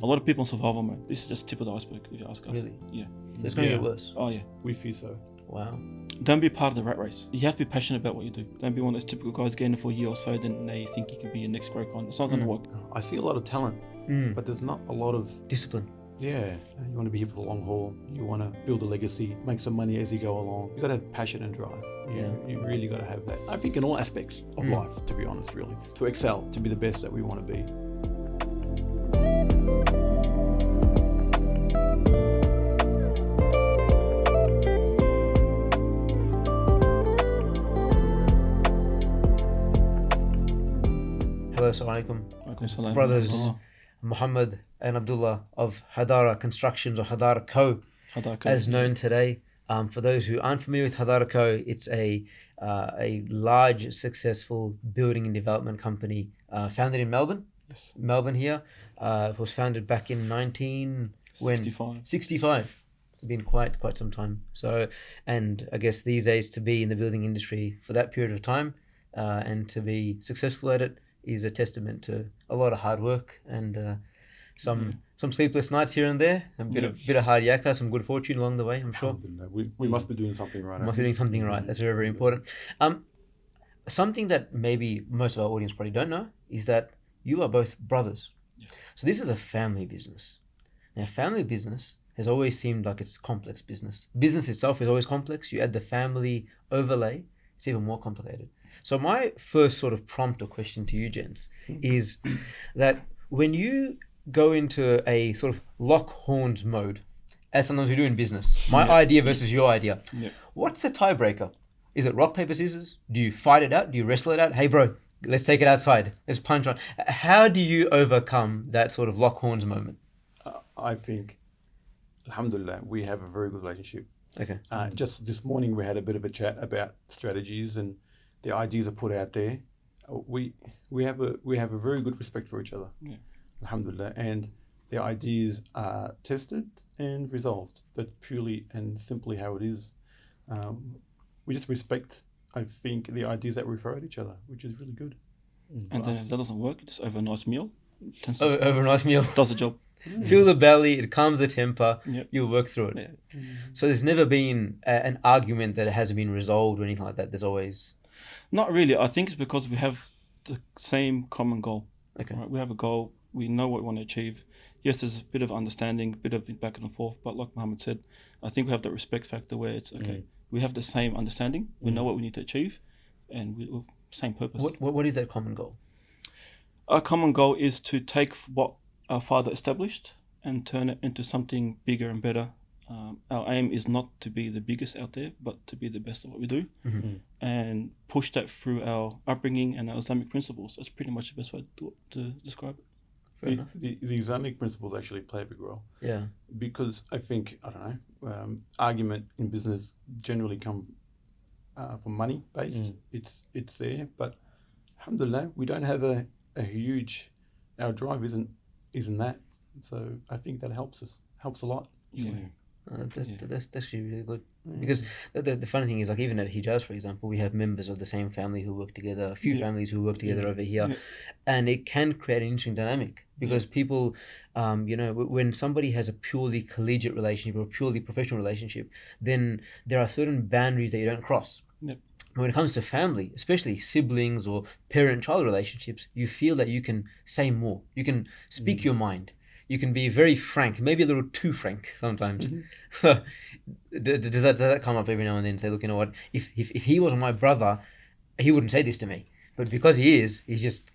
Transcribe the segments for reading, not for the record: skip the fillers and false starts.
A lot of people in survival mode. This is just tip of the iceberg, if you ask us. Really? Yeah. So it's going to get worse. Oh yeah. We fear so. Wow. Don't be part of the rat race. You have to be passionate about what you do. Don't be one of those typical guys getting it for a year or so, then now you think you can be your next great con. It's not going to work. I see a lot of talent, but there's not a lot of Discipline. Yeah, you want to be here for the long haul. You want to build a legacy, make some money as you go along. You got to have passion and drive. You really got to have that. I think in all aspects of life, to be honest, really, to excel, to be the best that we want to be. Hello, assalamu alaikum. Brothers Mohammad and Abdullah of Haddara Constructions, or Haddarco, as known today. For those who aren't familiar with Haddarco, it's a large, successful building and development company founded in Melbourne. Yes. Melbourne here. It was founded back in 1965. It's been quite some time. So, and I guess these days to be in the building industry for that period of time and to be successful at it is a testament to a lot of hard work and some sleepless nights here and there, a bit of hard yakka, some good fortune along the way, I'm sure. We must be doing something right. Must be doing something right. That's very, very important. Something that maybe most of our audience probably don't know is that you are both brothers. Yes. So this is a family business. Now, family business has always seemed like it's complex business. Business itself is always complex. You add the family overlay, it's even more complicated. So my first sort of prompt or question to you, gents, is that when you go into a sort of lock horns mode, as sometimes we do in business, my idea versus your idea, what's the tiebreaker? Is it rock, paper, scissors? Do you fight it out? Do you wrestle it out? Hey, bro, let's take it outside. Let's punch on. How do you overcome that sort of lock horns moment? I think, alhamdulillah, we have a very good relationship. Okay. Just this morning we had a bit of a chat about strategies and the ideas are put out there. We have a very good respect for each other. Yeah. Alhamdulillah, and the ideas are tested and resolved. That's purely and simply how it is. We just respect, I think, the ideas that we throw at each other, which is really good. And then if that doesn't work, just over a nice meal. Over a nice meal. Does the job. Fill the belly, it calms the temper, Yep. you'll work through it. Yeah. So there's never been an argument that hasn't been resolved or anything like that. There's always... Not really. I think it's because we have the same common goal. Okay. Right? We have a goal. We know what we want to achieve. Yes, there's a bit of understanding, a bit of back and forth, but like Mohammed said, I think we have that respect factor where it's okay. We have the same understanding. We know what we need to achieve, and we're same purpose. What is that common goal? Our common goal is to take what our father established and turn it into something bigger and better. Our aim is not to be the biggest out there, but to be the best at what we do, and push that through our upbringing and our Islamic principles. That's pretty much the best way to describe it. The Islamic principles actually play a big role. Yeah. Because I think, argument in business generally come from money based. It's there, but alhamdulillah, we don't have a huge, our drive isn't that. So I think that helps a lot. Yeah. That's actually really good, because the funny thing is, like, even at Hejaz, for example, we have members of the same family who work together, a few families who work together over here, and it can create an interesting dynamic because people, when somebody has a purely collegiate relationship or a purely professional relationship, then there are certain boundaries that you don't cross. Yep. When it comes to family, especially siblings or parent-child relationships, you feel that you can say more, you can speak your mind. You can be very frank, maybe a little too frank sometimes. So does that come up every now and then? Say, look, you know what? If he wasn't my brother, he wouldn't say this to me. But because he is, he's just...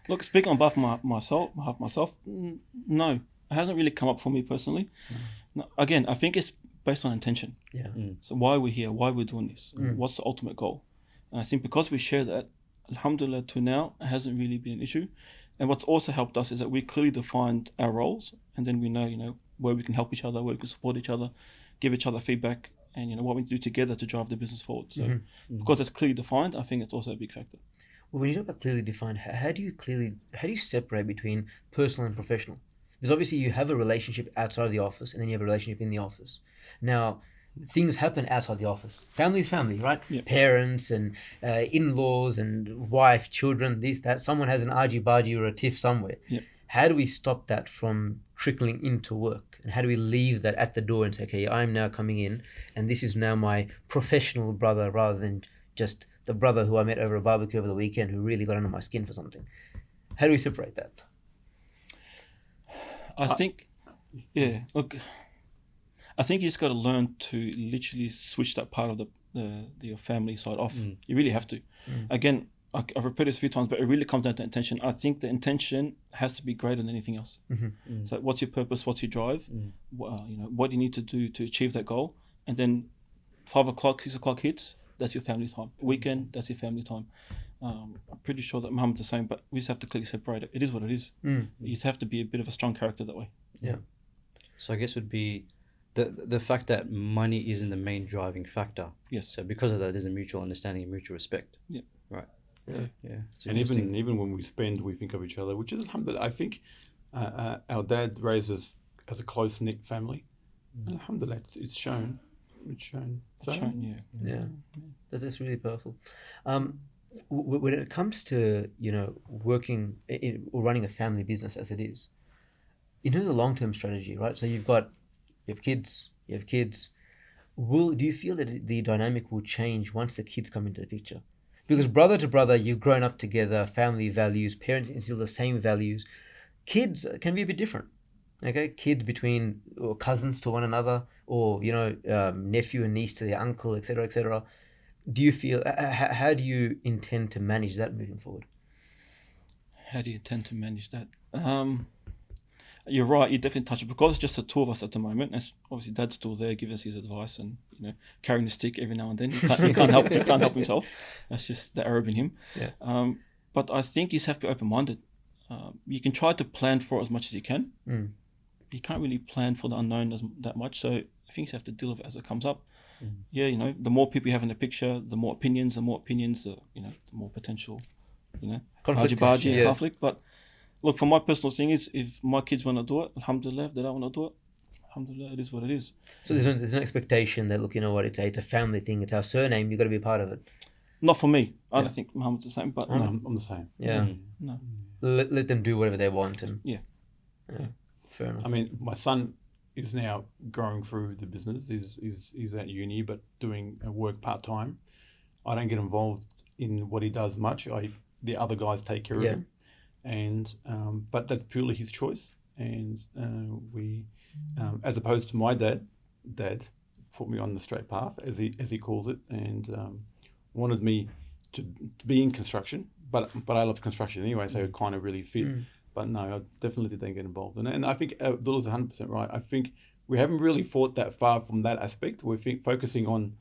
Look, speaking on behalf of myself, no, it hasn't really come up for me personally. No, again, I think it's based on intention. Yeah. So why we're here, why we're doing this, what's the ultimate goal? And I think because we share that, alhamdulillah, to now, it hasn't really been an issue. And what's also helped us is that we clearly defined our roles, and then we know, where we can help each other, where we can support each other, give each other feedback, and what we do together to drive the business forward. So because it's clearly defined, I think it's also a big factor. Well, when you talk about clearly defined, how do you separate between personal and professional? Because obviously you have a relationship outside of the office, and then you have a relationship in the office. Now, things happen outside the office. Family is family, right? Yep. Parents and in-laws and wife, children, this, that. Someone has an argy-bargy or a tiff somewhere. Yep. how do we stop that from trickling into work? And how do we leave that at the door and say, okay, I'm now coming in and this is now my professional brother rather than just the brother who I met over a barbecue over the weekend who really got under my skin for something? How do we separate that? I think, yeah, look, I think you just got to learn to literally switch that part of your family side off. You really have to. Again, I've repeated this a few times, but it really comes down to intention. I think the intention has to be greater than anything else. So what's your purpose? What's your drive? What do you need to do to achieve that goal? And then 5 o'clock, 6 o'clock hits, that's your family time. Weekend, that's your family time. I'm pretty sure that Mohammed's the same, but we just have to clearly separate it. It is what it is. You just have to be a bit of a strong character that way. Yeah. So I guess it would be the fact that money isn't the main driving factor. Yes. So because of that, there's a mutual understanding and mutual respect. Yeah. Right. Yeah. It's And interesting. even when we spend, we think of each other, which is alhamdulillah. I think our dad raised us as a close knit family. And alhamdulillah, it's shown. It's shown. So, Yeah. That's really powerful. When it comes to working or running a family business as it is, the long-term strategy, right? So you have kids. Do you feel that the dynamic will change once the kids come into the picture? Because brother to brother, you've grown up together, family values, parents instill the same values. Kids can be a bit different. Okay, kids between or cousins to one another, or nephew and niece to their uncle, etc., etc. Do you feel? How do you intend to manage that moving forward? How do you intend to manage that? You're right. You definitely touch it because it's just the two of us at the moment. And obviously, Dad's still there, giving us his advice and carrying the stick every now and then. He can't help himself. That's just the Arab in him. Yeah. But I think you just have to be open-minded. You can try to plan for it as much as you can. You can't really plan for the unknown that much. So I think you have to deal with it as it comes up. Yeah, the more people you have in the picture, the more opinions, the more potential, conflict. But look, for my personal thing is, if my kids want to do it, alhamdulillah. If they don't want to do it, alhamdulillah, it is what it is. So there's no expectation that, look, it's a family thing. It's our surname. You've got to be a part of it. Not for me. I don't think Mohammed's the same. But no, I'm the same. Yeah. No. Let them do whatever they want. And yeah. Fair enough. I mean, my son is now going through the business. He's at uni, but doing work part time. I don't get involved in what he does much. The other guys take care of him, and but that's purely his choice. And we, as opposed to my dad put me on the straight path, as he calls it, and wanted me to be in construction. But I love construction anyway, so it kind of really fit. But no, I definitely didn't get involved in it. And I think Abdullah's 100% right. I think we haven't really thought that far from that aspect. We're focusing on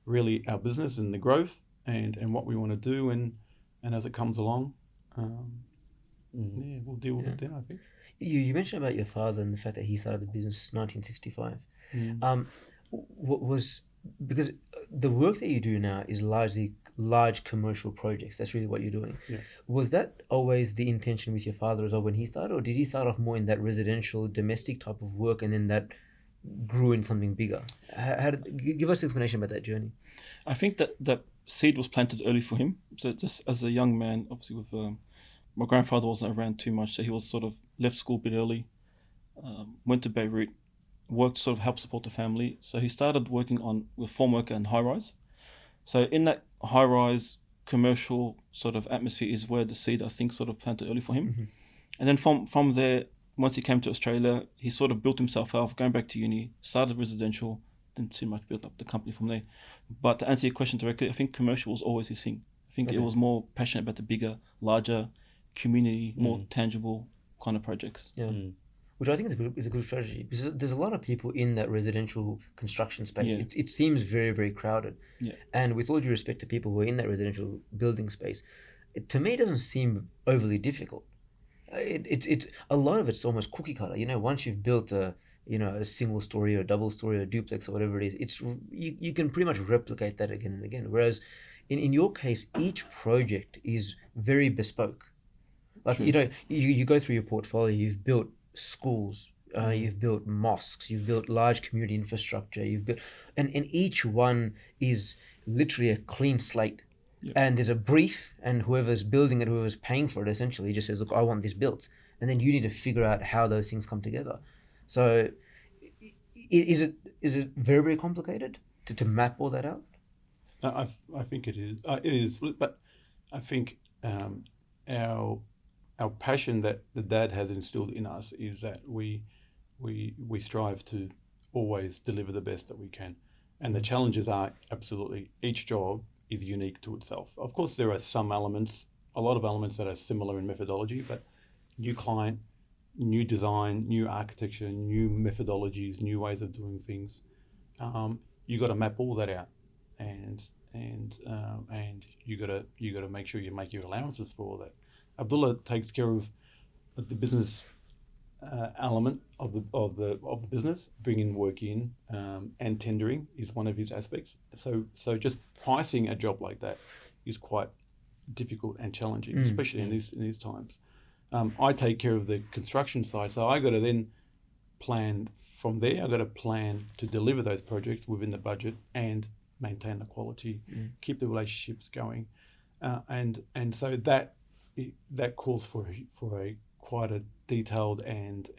really our business and the growth and what we want to do. And as it comes along, we'll deal with it then, I think. You mentioned about your father and the fact that he started the business in 1965. What was, because the work that you do now is largely large commercial projects. That's really what you're doing. Yeah. Was that always the intention with your father as well when he started, or did he start off more in that residential, domestic type of work, and then that grew into something bigger? Give us an explanation about that journey. I think that seed was planted early for him. So just as a young man, obviously with my grandfather wasn't around too much, so he was sort of left school a bit early, went to Beirut, worked to sort of help support the family. So he started working with formwork and high-rise. So in that high-rise commercial sort of atmosphere is where the seed, I think, sort of planted early for him. And then from there, once he came to Australia, he sort of built himself out, going back to uni, started residential, didn't too much build up the company from there. But to answer your question directly, I think commercial was always his thing. I think it was more passionate about the bigger, larger, community, more tangible kind of projects. Yeah. Which I think is a good strategy, because there's a lot of people in that residential construction space. Yeah. It seems very, very crowded. Yeah. And with all due respect to people who are in that residential building space, to me it doesn't seem overly difficult. It's a lot of it's almost cookie cutter. Once you've built a single story or double story or duplex or whatever it is, you can pretty much replicate that again and again. Whereas in your case, each project is very bespoke. Like, you go through your portfolio, you've built schools, you've built mosques, you've built large community infrastructure, and each one is literally a clean slate. And there's a brief, and whoever's building it, whoever's paying for it, essentially just says, look, I want this built. and then you need to figure out how those things come together. So is it very, very complicated to map all that out? I think it is. It is, but I think our passion that the dad has instilled in us is that we strive to always deliver the best that we can, and the challenges are absolutely, each job is unique to itself. Of course, there are some elements, a lot of elements that are similar in methodology, but new client, new design, new architecture, new methodologies, new ways of doing things. You got to map all that out, and you got to make sure you make your allowances for all that. Abdullah takes care of the business element of the business, bringing work in, and tendering is one of his aspects. So just pricing a job like that is quite difficult and challenging, especially in these times. I take care of the construction side, so I got to then plan from there. I got to plan to deliver those projects within the budget and maintain the quality, keep the relationships going, and so that calls for a quite a detailed and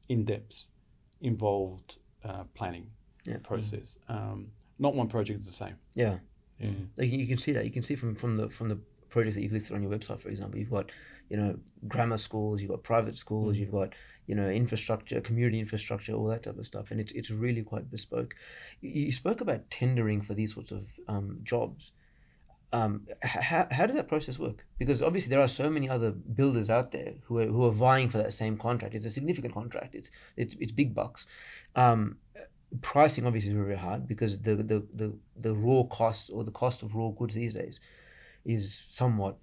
in-depth, involved planning process. Not one project is the same. Yeah. Like you can see that. You can see from the projects that you've listed on your website, for example. You've got, grammar schools, you've got private schools, you've got, infrastructure, community infrastructure, all that type of stuff. And it's really quite bespoke. You spoke about tendering for these sorts of jobs. How does that process work? Because obviously there are so many other builders out there who are vying for that same contract. It's a significant contract. It's big bucks. Pricing obviously is very, very hard because the raw costs or the cost of raw goods these days is somewhat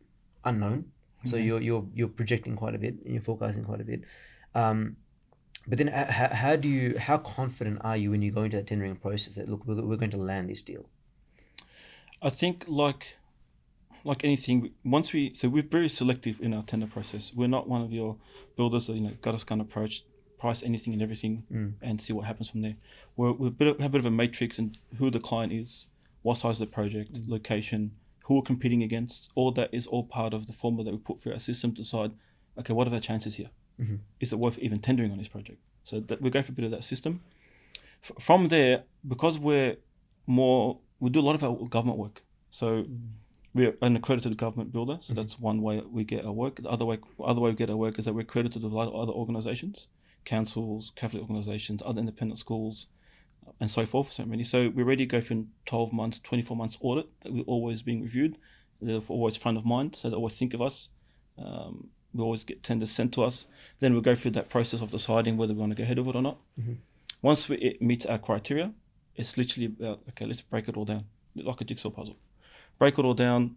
unknown. So you're projecting quite a bit and you're forecasting quite a bit. But then how confident are you when you go into that tendering process that, look, we're going to land this deal? I think like anything, we're very selective in our tender process. We're not one of your builders that got us kind of approach, price anything and everything, and see what happens from there. We have a bit of a matrix and who the client is, what size of the project, location, who we're competing against. All that is all part of the formula that we put through our system to decide, okay, what are our chances here? Is it worth even tendering on this project? So that we go for a bit of that system. From there, because we do a lot of our government work. So we're an accredited government builder. So that's one way we get our work. The other way we get our work is that we're accredited with a lot of other organisations, councils, Catholic organisations, other independent schools, and so forth. So we're ready to go for 12 months, 24 months audit that we're always being reviewed. They're always front of mind. So they always think of us. We always get tenders sent to us. Then we'll go through that process of deciding whether we want to go ahead with it or not. Once it meets our criteria, it's literally about, okay, let's break it all down, like a jigsaw puzzle. Break it all down,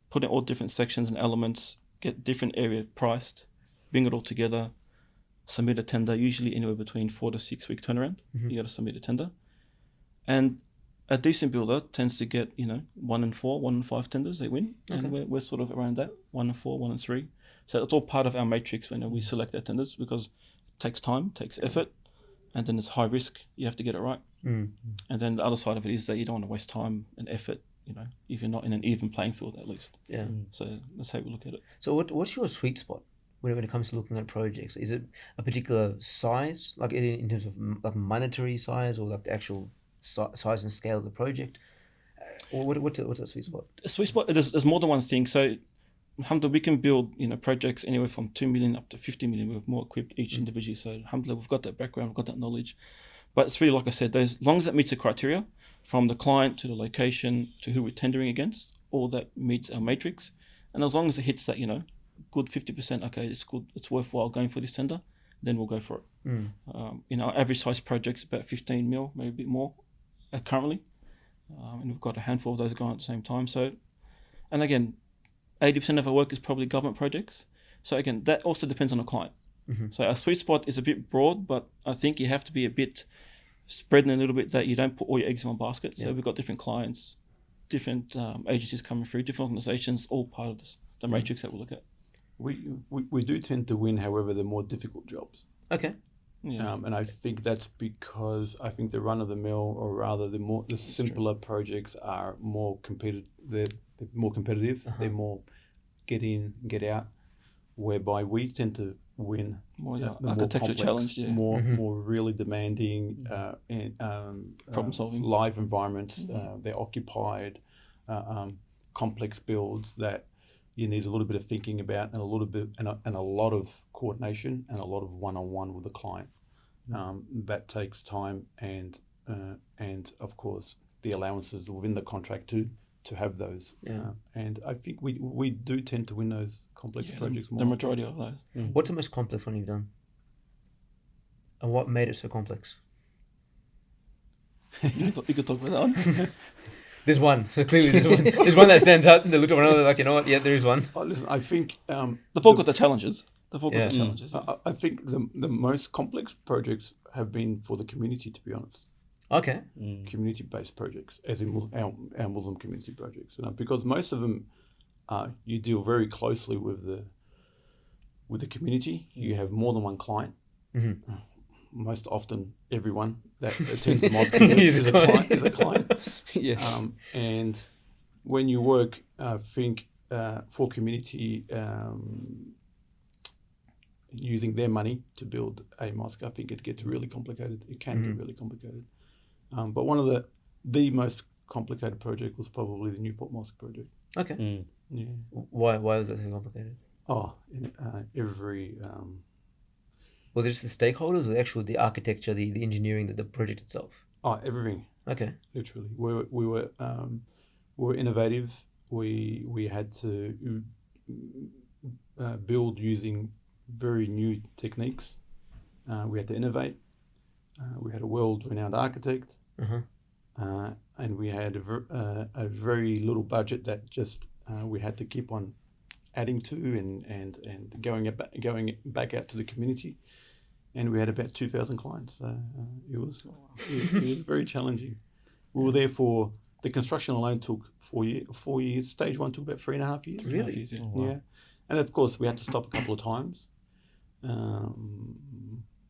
put in all different sections and elements, get different area priced, bring it all together, submit a tender, usually anywhere between 4 to 6 week turnaround. You got to submit a tender. And a decent builder tends to get, 1 in 4, 1 in 5 tenders they win. Okay. And we're sort of around that, 1 in 4, 1 in 3. So it's all part of our matrix when we select our tenders, because it takes time, takes effort, and then it's high risk. You have to get it right. And then the other side of it is that you don't want to waste time and effort, if you're not in an even playing field at least. Yeah. So that's how we look at it. So what's your sweet spot when it comes to looking at projects? Is it a particular size, like in terms of like monetary size, or like the actual size and scale of the project? Or what's a sweet spot? A sweet spot, there's more than one thing. So alhamdulillah, we can build projects anywhere from 2 million up to 50 million. We're more equipped each individually. So alhamdulillah, we've got that background, we've got that knowledge. But it's really, like I said, as long as that meets the criteria, from the client to the location to who we're tendering against, all that meets our matrix. And as long as it hits that, good 50%, okay, it's good, it's worthwhile going for this tender, then we'll go for it. Our average size project's about 15 mil, maybe a bit more currently. And we've got a handful of those going at the same time. So, and again, 80% of our work is probably government projects. So again, that also depends on the client. So our sweet spot is a bit broad, but I think you have to be a bit spreading a little bit, that you don't put all your eggs in one basket. So we've got different clients, different agencies coming through, different organisations, all part of the matrix that we look at. We do tend to win, however, the more difficult jobs. Okay. Yeah. And I think that's because I think the run of the mill, or rather the simpler projects, are more competitive. They're more competitive. They're more get in, get out, whereby we tend to win. More the more architecture complex, challenge, yeah. more really demanding Problem solving. live environments. They're occupied, complex builds that you need a little bit of thinking about, and a little bit and a lot of coordination, and a lot of one-on-one with the client. That takes time, and of course the allowances within the contract to have those. And I think we do tend to win those complex projects more. The majority of those. What's the most complex one you've done? And what made it so complex? You could talk about that one. There's one. So clearly there's one. There's one that stands out, and they look at one another like, you know what? Yeah, there is one. Oh, listen, I think The folk of the challenges. The folk of the challenges. I think the most complex projects have been for the community, to be honest. Okay. Community-based projects, as in our Muslim community projects, because most of them, you deal very closely with the community. You have more than one client. Most often, everyone that attends the mosque is a client. Yeah. And when you work, I think for community, using their money to build a mosque, I think it gets really complicated. It can get really complicated. But one of the most complicated project was probably the Newport Mosque project. Okay. Yeah. Why was that so complicated? Oh, every Was it just the stakeholders, or the architecture, the engineering, the project itself? everything. Okay. Literally, we were innovative. We had to build using very new techniques. We had to innovate. We had a world-renowned architect, and we had a very little budget that just we had to keep on adding to and going back out to the community. And we had about 2,000 clients. It was very challenging. We were there for the construction alone took 4 years. Stage 1 took about 3.5 years. Really? Yeah. Oh, wow. Yeah, and of course we had to stop a couple of times.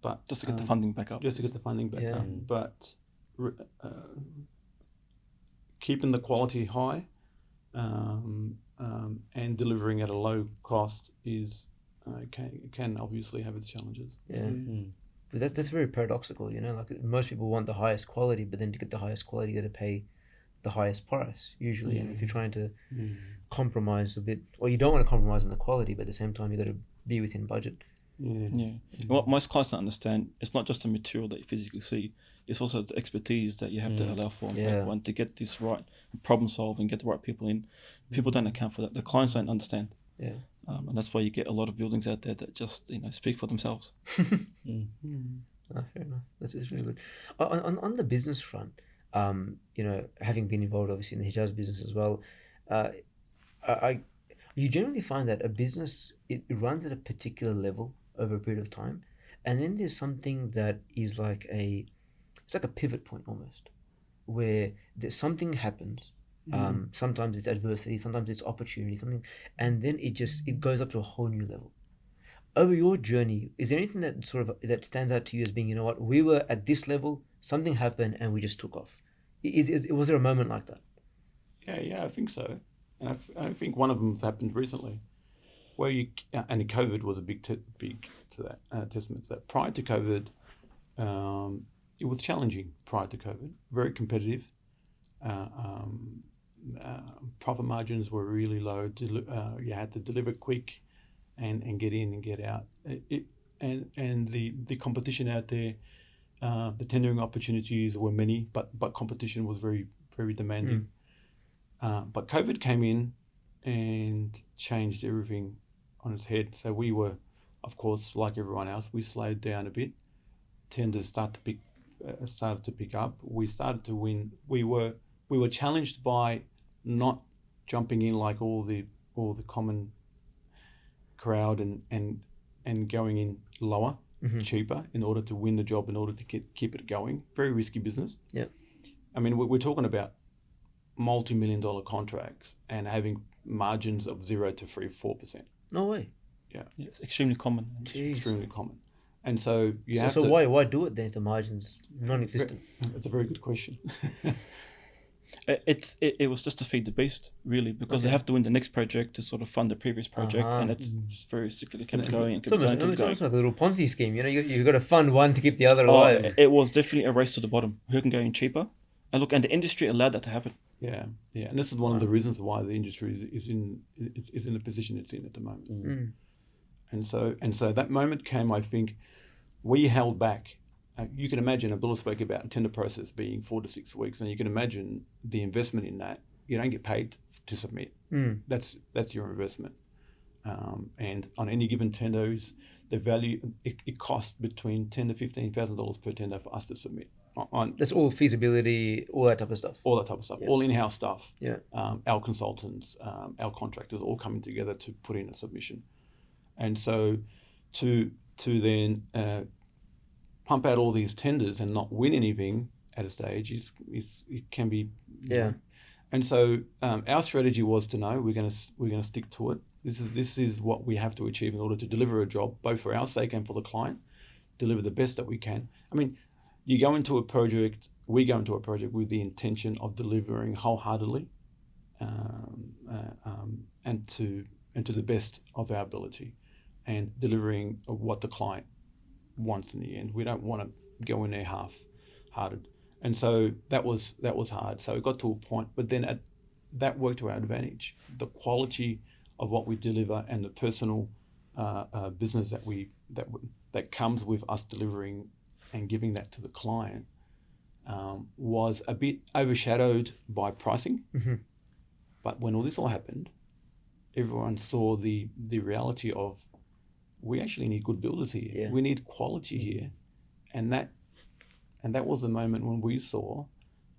But Just to get the funding back up. Just to get the funding back Yeah. up. But keeping the quality high and delivering at a low cost is can obviously have its challenges. Yeah. But that's very paradoxical, like most people want the highest quality, but then to get the highest quality, you got to pay the highest price usually. And if you're trying to compromise a bit, or you don't want to compromise on the quality, but at the same time, you got to be within budget. Yeah. And what most clients don't understand, it's not just the material that you physically see, it's also the expertise that you have to allow for everyone to get this right, problem solve and get the right people in. People don't account for that. The clients don't understand. Yeah. And that's why you get a lot of buildings out there that just speak for themselves. Fair enough. That's really good. On the business front, having been involved obviously in the Hejaz business as well, you generally find that a business it runs at a particular level over a period of time, and then there's something that is like it's like a pivot point almost, where there's something happens. Sometimes it's adversity, sometimes it's opportunity, something, and then it goes up to a whole new level. Over your journey, is there anything that stands out to you as being, we were at this level, something happened, and we just took off? Was there a moment like that? Yeah, I think so. And I think one of them happened recently, where and COVID was a big to that testament to that. Prior to COVID, it was challenging. Prior to COVID, very competitive. Profit margins were really low. You had to deliver quick, and get in and get out. And the competition out there, the tendering opportunities were many, but competition was very very demanding. But COVID came in and changed everything on its head. So we were, of course, like everyone else, we slowed down a bit. Tenders started to pick up. We started to win. We were challenged by not jumping in like all the common crowd and going in lower, cheaper, in order to win the job, in order to keep it going. Very risky business. Yeah. I mean, we're talking about multi-million-dollar contracts and having margins of 0 to 4%. No way. Yeah. It's extremely common. Jeez. Extremely common. And so you have so to... why do it then if the margin's non-existent? That's a very good question. It was just to feed the beast, really, because they have to win the next project to sort of fund the previous project, and it's very cyclical. It kept going and kept going. It's almost like a little Ponzi scheme. You know, you've got to fund one to keep the other alive. It was definitely a race to the bottom. Who can go in cheaper? And look, and the industry allowed that to happen. Yeah, and this is one of the reasons why the industry is in the position it's in at the moment. And so that moment came. I think we held back. You can imagine, Abdullah spoke about a tender process being 4 to 6 weeks, and you can imagine the investment in that. You don't get paid to submit. That's your investment. And on any given tenders, the value it costs between $10,000 to $15,000 per tender for us to submit. That's all feasibility, all that type of stuff. All that type of stuff, all in-house stuff. Yeah. Our consultants, our contractors, all coming together to put in a submission, and so to then pump out all these tenders and not win anything at a stage it can be. Yeah. And so our strategy was to know we're gonna stick to it. This is what we have to achieve in order to deliver a job, both for our sake and for the client. Deliver the best that we can. I mean, we go into a project with the intention of delivering wholeheartedly, and to the best of our ability, and delivering what the client wants in the end. We don't want to go in there half-hearted, and so that was hard. So it got to a point, but then that worked to our advantage. The quality of what we deliver and the personal business that comes with us delivering and giving that to the client was a bit overshadowed by pricing. But when all this all happened, everyone saw the reality of we actually need good builders here. Yeah. We need quality here, and that was the moment when we saw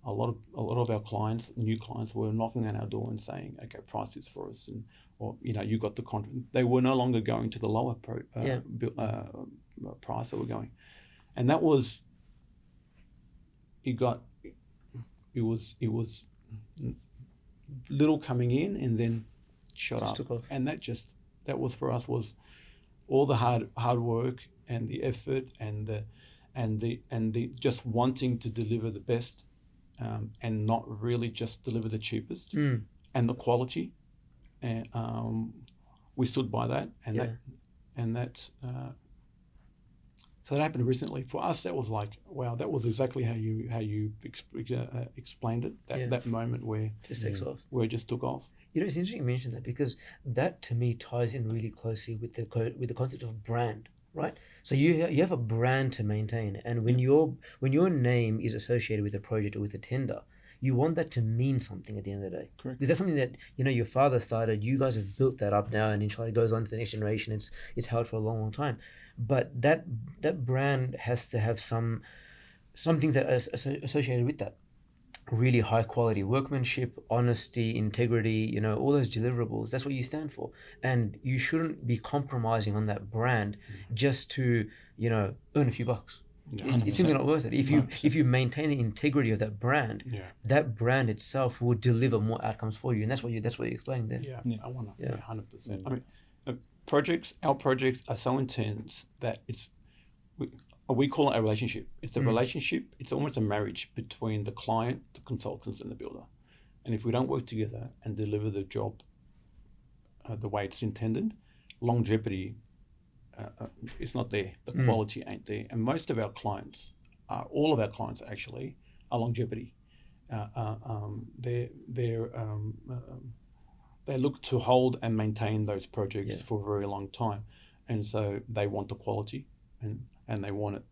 a lot of our clients, new clients, were knocking on our door and saying, "Okay, price this for us," or you got the contract. They were no longer going to the lower price that we're going, and that was. It was little coming in and then shot up, took off. and that was for us was all the hard work and the effort and the just wanting to deliver the best, and not really just deliver the cheapest, and the quality, and we stood by that, so that happened recently. For us, that was like, wow, that was exactly how you explained it. That moment where Just takes off. where it just took off. You know, it's interesting you mentioned that, because that to me ties in really closely with the concept of brand, right? So you have a brand to maintain, and when your name is associated with a project or with a tender, you want that to mean something at the end of the day. Correct. Because that's something that your father started. You guys have built that up now, and inshallah it goes on to the next generation. It's held for a long, long time. But that brand has to have some things that are associated with that. Really high quality workmanship, honesty, integrity, all those deliverables. That's what you stand for. And you shouldn't be compromising on that brand just to, earn a few bucks. It's simply not worth it. If you maintain the integrity of that brand, that brand itself will deliver more outcomes for you. And that's what you're explaining there. I want to 100%. I mean, our projects are so intense that we call it a relationship. It's a relationship. It's almost a marriage between the client, the consultants, and the builder. And if we don't work together and deliver the job the way it's intended, longevity is not there. The quality ain't there. And most of our clients, all of our clients actually, are longevity. They look to hold and maintain those projects for a very long time, and so they want the quality, and they want it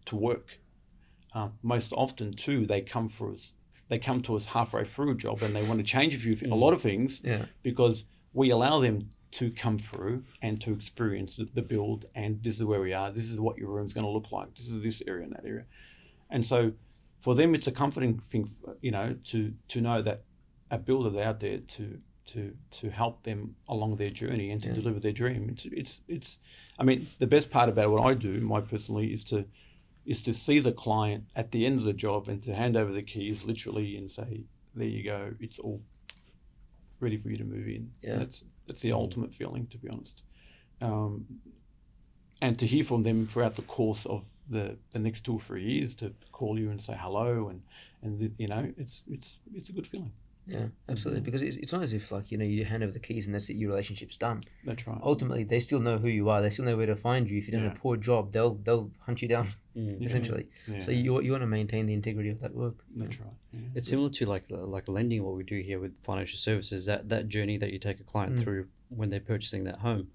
to work. Most often too, they come to us halfway through a job, and they want to change a lot of things, because we allow them to come through and to experience the build, and this is where we are. This is what your room's going to look like. This is this area and that area, and so for them, it's a comforting thing, to know that a builder's out there to help them along their journey and to deliver their dream. It's I mean, the best part about what I do, personally, is to see the client at the end of the job and to hand over the keys literally and say, there you go, it's all ready for you to move in. Yeah. And that's the ultimate feeling, to be honest. And to hear from them throughout the course of the next 2 or 3 years to call you and say hello, and you know, it's a good feeling. Yeah, absolutely. Because it's not as if, like, you know, you hand over the keys and that's it, your relationship's done. That's right. Ultimately, they still know who you are. They still know where to find you. If you've done a poor job, they'll hunt you down, essentially. Yeah. So you want to maintain the integrity of that work. That's right. Yeah. It's similar to like lending, what we do here with financial services, that journey that you take a client through when they're purchasing that home.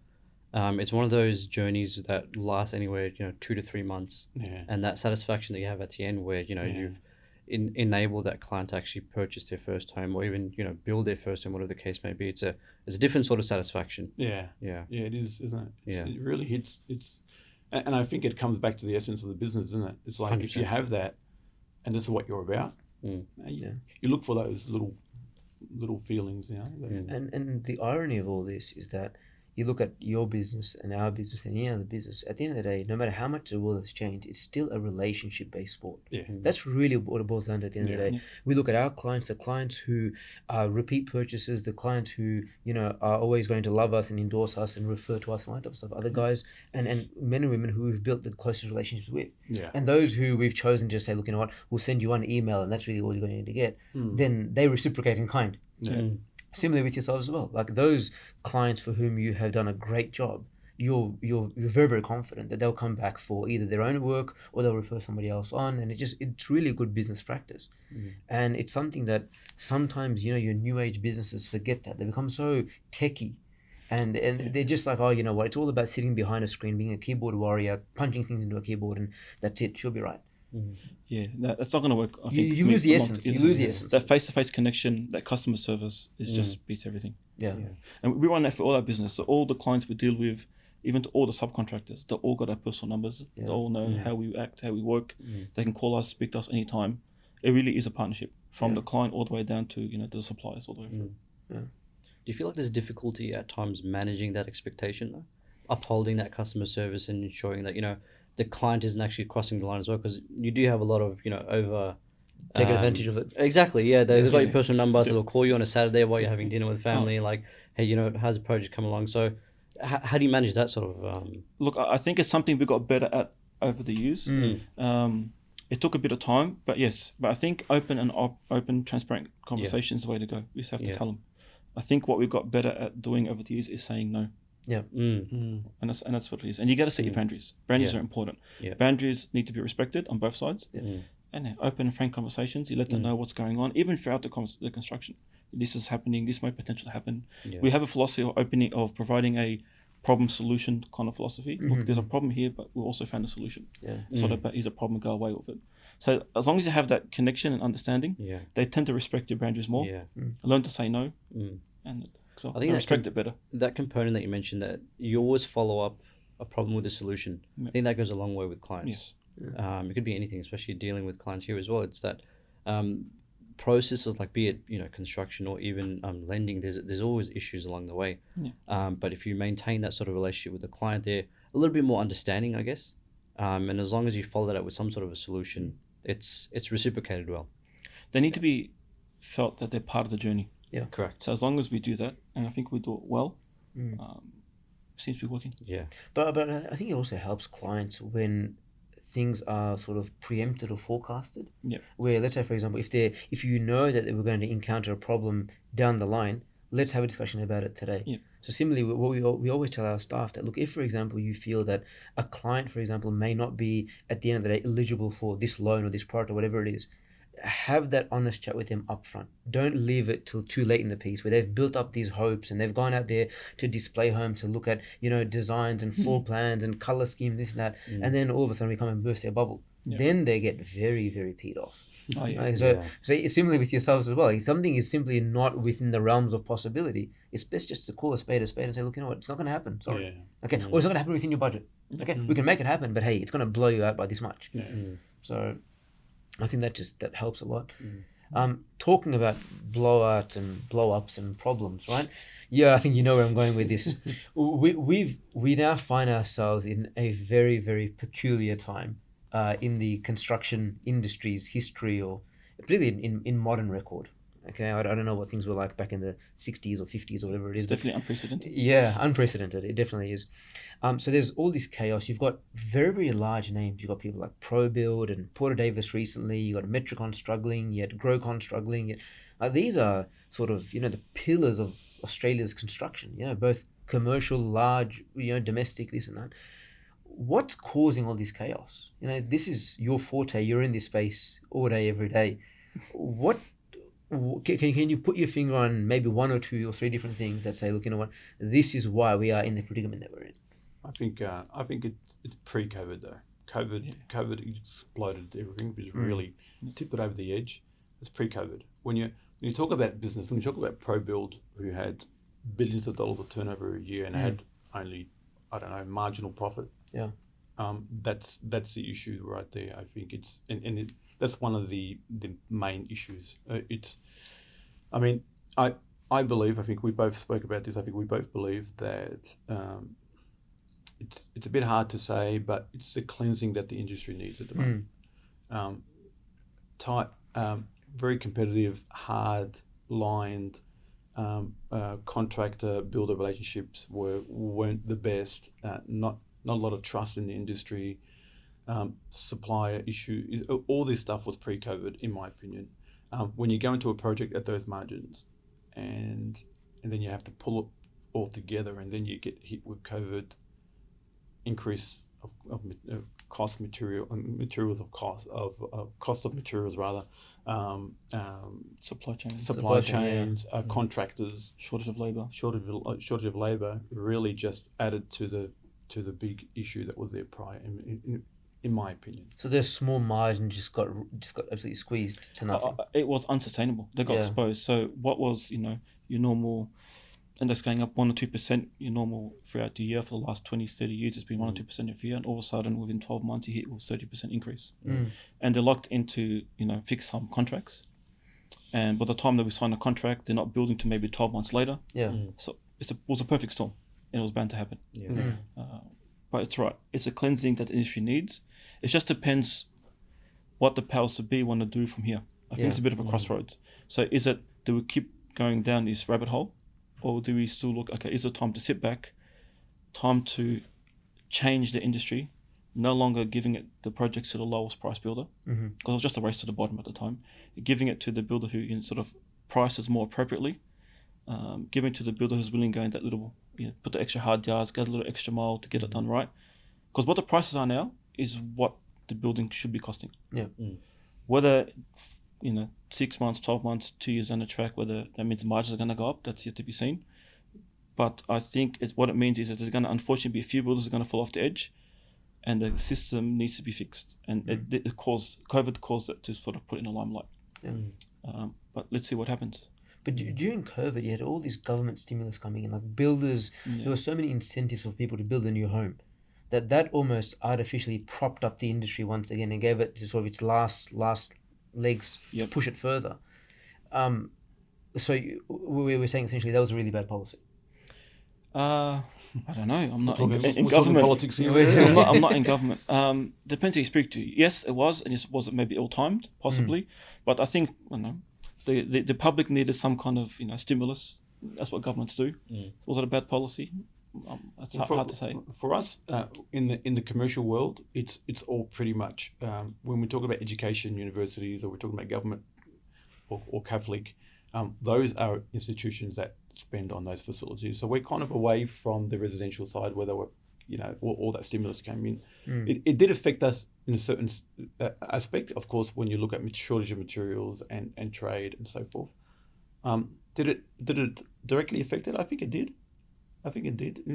It's one of those journeys that lasts anywhere, you know, 2 to 3 months. Yeah. And that satisfaction that you have at the end where, you know, you've enable that client to actually purchase their first home, or even, you know, build their first home, whatever the case may be. It's a different sort of satisfaction. Yeah, it is, isn't it? It really hits. And I think it comes back to the essence of the business, isn't it? It's like 100%. If you have that, and this is what you're about, you look for those little feelings, you know. And the irony of all this is that you look at your business and our business and any other business, at the end of the day, no matter how much the world has changed, it's still a relationship-based sport. Yeah. That's really what it boils down to at the end of the day. We look at our clients, the clients who are repeat purchasers, the clients who, you know, are always going to love us and endorse us and refer to us and all that type of stuff. Other guys and men and women who we've built the closest relationships with. Yeah. And those who we've chosen to say, look, you know what, we'll send you one email and that's really all you're going to get. Then they reciprocate in kind. Yeah. Similarly with yourselves as well. Like those clients for whom you have done a great job, you're very, very confident that they'll come back for either their own work or they'll refer somebody else on, and it's really a good business practice. And it's something that sometimes, you know, your new age businesses forget that. They become so techie. And they're just like, oh, you know what, it's all about sitting behind a screen, being a keyboard warrior, punching things into a keyboard, and that's it, she'll be right. Yeah, that's not going to work. I think You lose the essence. You lose the essence. That face-to-face connection, that customer service is just beats everything. Yeah. And we run that for all our business. So all the clients we deal with, even to all the subcontractors, they all got our personal numbers. They all know how we act, how we work. They can call us, speak to us anytime. It really is a partnership from the client all the way down to, you know, the suppliers all the way through. Yeah. Do you feel like there's difficulty at times managing that expectation, though? Upholding that customer service and ensuring that, you know, the client isn't actually crossing the line as well? Because you do have a lot of, you know, over... Take advantage of it. Exactly, yeah. They've got your personal number, so they'll call you on a Saturday while you're having dinner with family, like, hey, you know, how's the project come along? So how do you manage that sort of... Look, I think it's something we got better at over the years. It took a bit of time, but yes. But I think open, transparent conversation is the way to go. We just have to tell them. I think what we've got better at doing over the years is saying no. Yeah. And that's what it is. And you got to set your boundaries. Boundaries are important. Boundaries need to be respected on both sides. And open and frank conversations. You let them know what's going on, even throughout the construction. This is happening. This might potentially happen. We have a philosophy of providing a problem solution kind of philosophy. Look, there's a problem here, but we also found a solution. It's not about here's a problem, go away with it. So as long as you have that connection and understanding, they tend to respect your boundaries more. Learn to say no, and so I think respect it better. That component that you mentioned, that you always follow up a problem with a solution. I think that goes a long way with clients. It could be anything, especially dealing with clients here as well. It's that processes, like be it, you know, construction or even lending, there's always issues along the way. But if you maintain that sort of relationship with the client, they're a little bit more understanding, I guess. And as long as you follow that up with some sort of a solution, it's reciprocated well. They need to be felt that they're part of the journey. Yeah, correct. So as long as we do that, and I think we do it well, seems to be working. Yeah. But I think it also helps clients when things are sort of preempted or forecasted. Where, let's say, for example, if you know that we're going to encounter a problem down the line, let's have a discussion about it today. So similarly, we always tell our staff that, look, if, for example, you feel that a client, for example, may not be at the end of the day eligible for this loan or this product or whatever it is, have that honest chat with them up front. Don't leave it till too late in the piece where they've built up these hopes and they've gone out there to display homes, to look at, you know, designs and floor plans and color scheme, this and that, and then all of a sudden we come and burst their bubble. Then they get very, very peed off. So similarly with yourselves as well. If something is simply not within the realms of possibility, it's best just to call a spade and say, look, you know what, it's not going to happen. Sorry. Okay, or it's not going to happen within your budget. Okay, we can make it happen, but hey, it's going to blow you out by this much. So I think that helps a lot. Talking about blowouts and blow-ups and problems, right? Yeah, I think you know where I'm going with this. we now find ourselves in a very, very peculiar time in the construction industry's history, or particularly in modern record. Okay, I don't know what things were like back in the 60s or 50s or whatever it is. It's definitely unprecedented. Yeah, unprecedented. It definitely is. So there's all this chaos. You've got very, very large names. You've got people like ProBuild and Porter Davis recently. You got Metricon struggling. You had Grocon struggling. These are sort of, the pillars of Australia's construction. Both commercial, large, domestic, this and that. What's causing all this chaos? This is your forte. You're in this space all day, every day. What can you put your finger on maybe one or two or three different things that say, look, what, this is why we are in the predicament that we're in? I think it's pre-COVID though. COVID exploded everything, which really tipped it over the edge. It's pre-COVID. When you talk about business, when you talk about ProBuild, who had billions of dollars of turnover a year and had only, marginal profit. Yeah. That's the issue right there. I think that's one of the main issues. I believe, I think we both spoke about this, I think we both believe that it's a bit hard to say, but it's the cleansing that the industry needs at the moment. Very competitive, hard-lined contractor builder relationships weren't the best. Not a lot of trust in the industry. Supplier issue, all this stuff was pre-COVID, in my opinion. When you go into a project at those margins, and then you have to pull it all together, and then you get hit with COVID, increase of cost of materials rather, supply chains, contractors, shortage of labor, really just added to the big issue that was there prior, in my opinion. So their small margin just got absolutely squeezed to nothing. It was unsustainable. They got exposed. So what was your normal index going up 1 or 2%, your normal throughout the year for the last 20, 30 years, it's been 1 or 2% every year, and all of a sudden within 12 months you hit with 30% increase. And they're locked into fixed sum contracts, and by the time that we sign a contract, they're not building to maybe 12 months later. So it was a perfect storm, and it was bound to happen. But it's right, it's a cleansing that the industry needs. It just depends what the powers to be want to do from here. I think it's a bit of a crossroads. So do we keep going down this rabbit hole, or do we still look, okay, is it time to sit back, time to change the industry, no longer giving it the projects to the lowest price builder, because it was just a race to the bottom at the time, giving it to the builder who sort of prices more appropriately, giving it to the builder who's willing to go in that little, put the extra hard yards, get a little extra mile to get it done right. Because what the prices are now is what the building should be costing. Whether 6 months, 12 months, 2 years down the track, whether that means margins are going to go up, that's yet to be seen. But I think what it means is that there's going to unfortunately be a few builders are going to fall off the edge, and the system needs to be fixed. And COVID caused it to sort of put in a limelight. But let's see what happens. But during COVID, you had all these government stimulus coming in, like builders. There were so many incentives for people to build a new home that almost artificially propped up the industry once again and gave it to sort of its last legs to push it further. So we were saying essentially that was a really bad policy. I don't know. I'm not in government. Politics here. I'm not in government. Depends who you speak to. Yes, it was, and it was maybe ill-timed, possibly. But I think the public needed some kind of stimulus. That's what governments do. Was it a bad policy? It's hard to say. For us, in the commercial world, it's all pretty much when we talk about education, universities, or we're talking about government or Catholic, those are institutions that spend on those facilities. So we're kind of away from the residential side where they were, all that stimulus came in. It did affect us in a certain aspect, of course, when you look at shortage of materials and trade and so forth. Did it directly affect it? I think it did.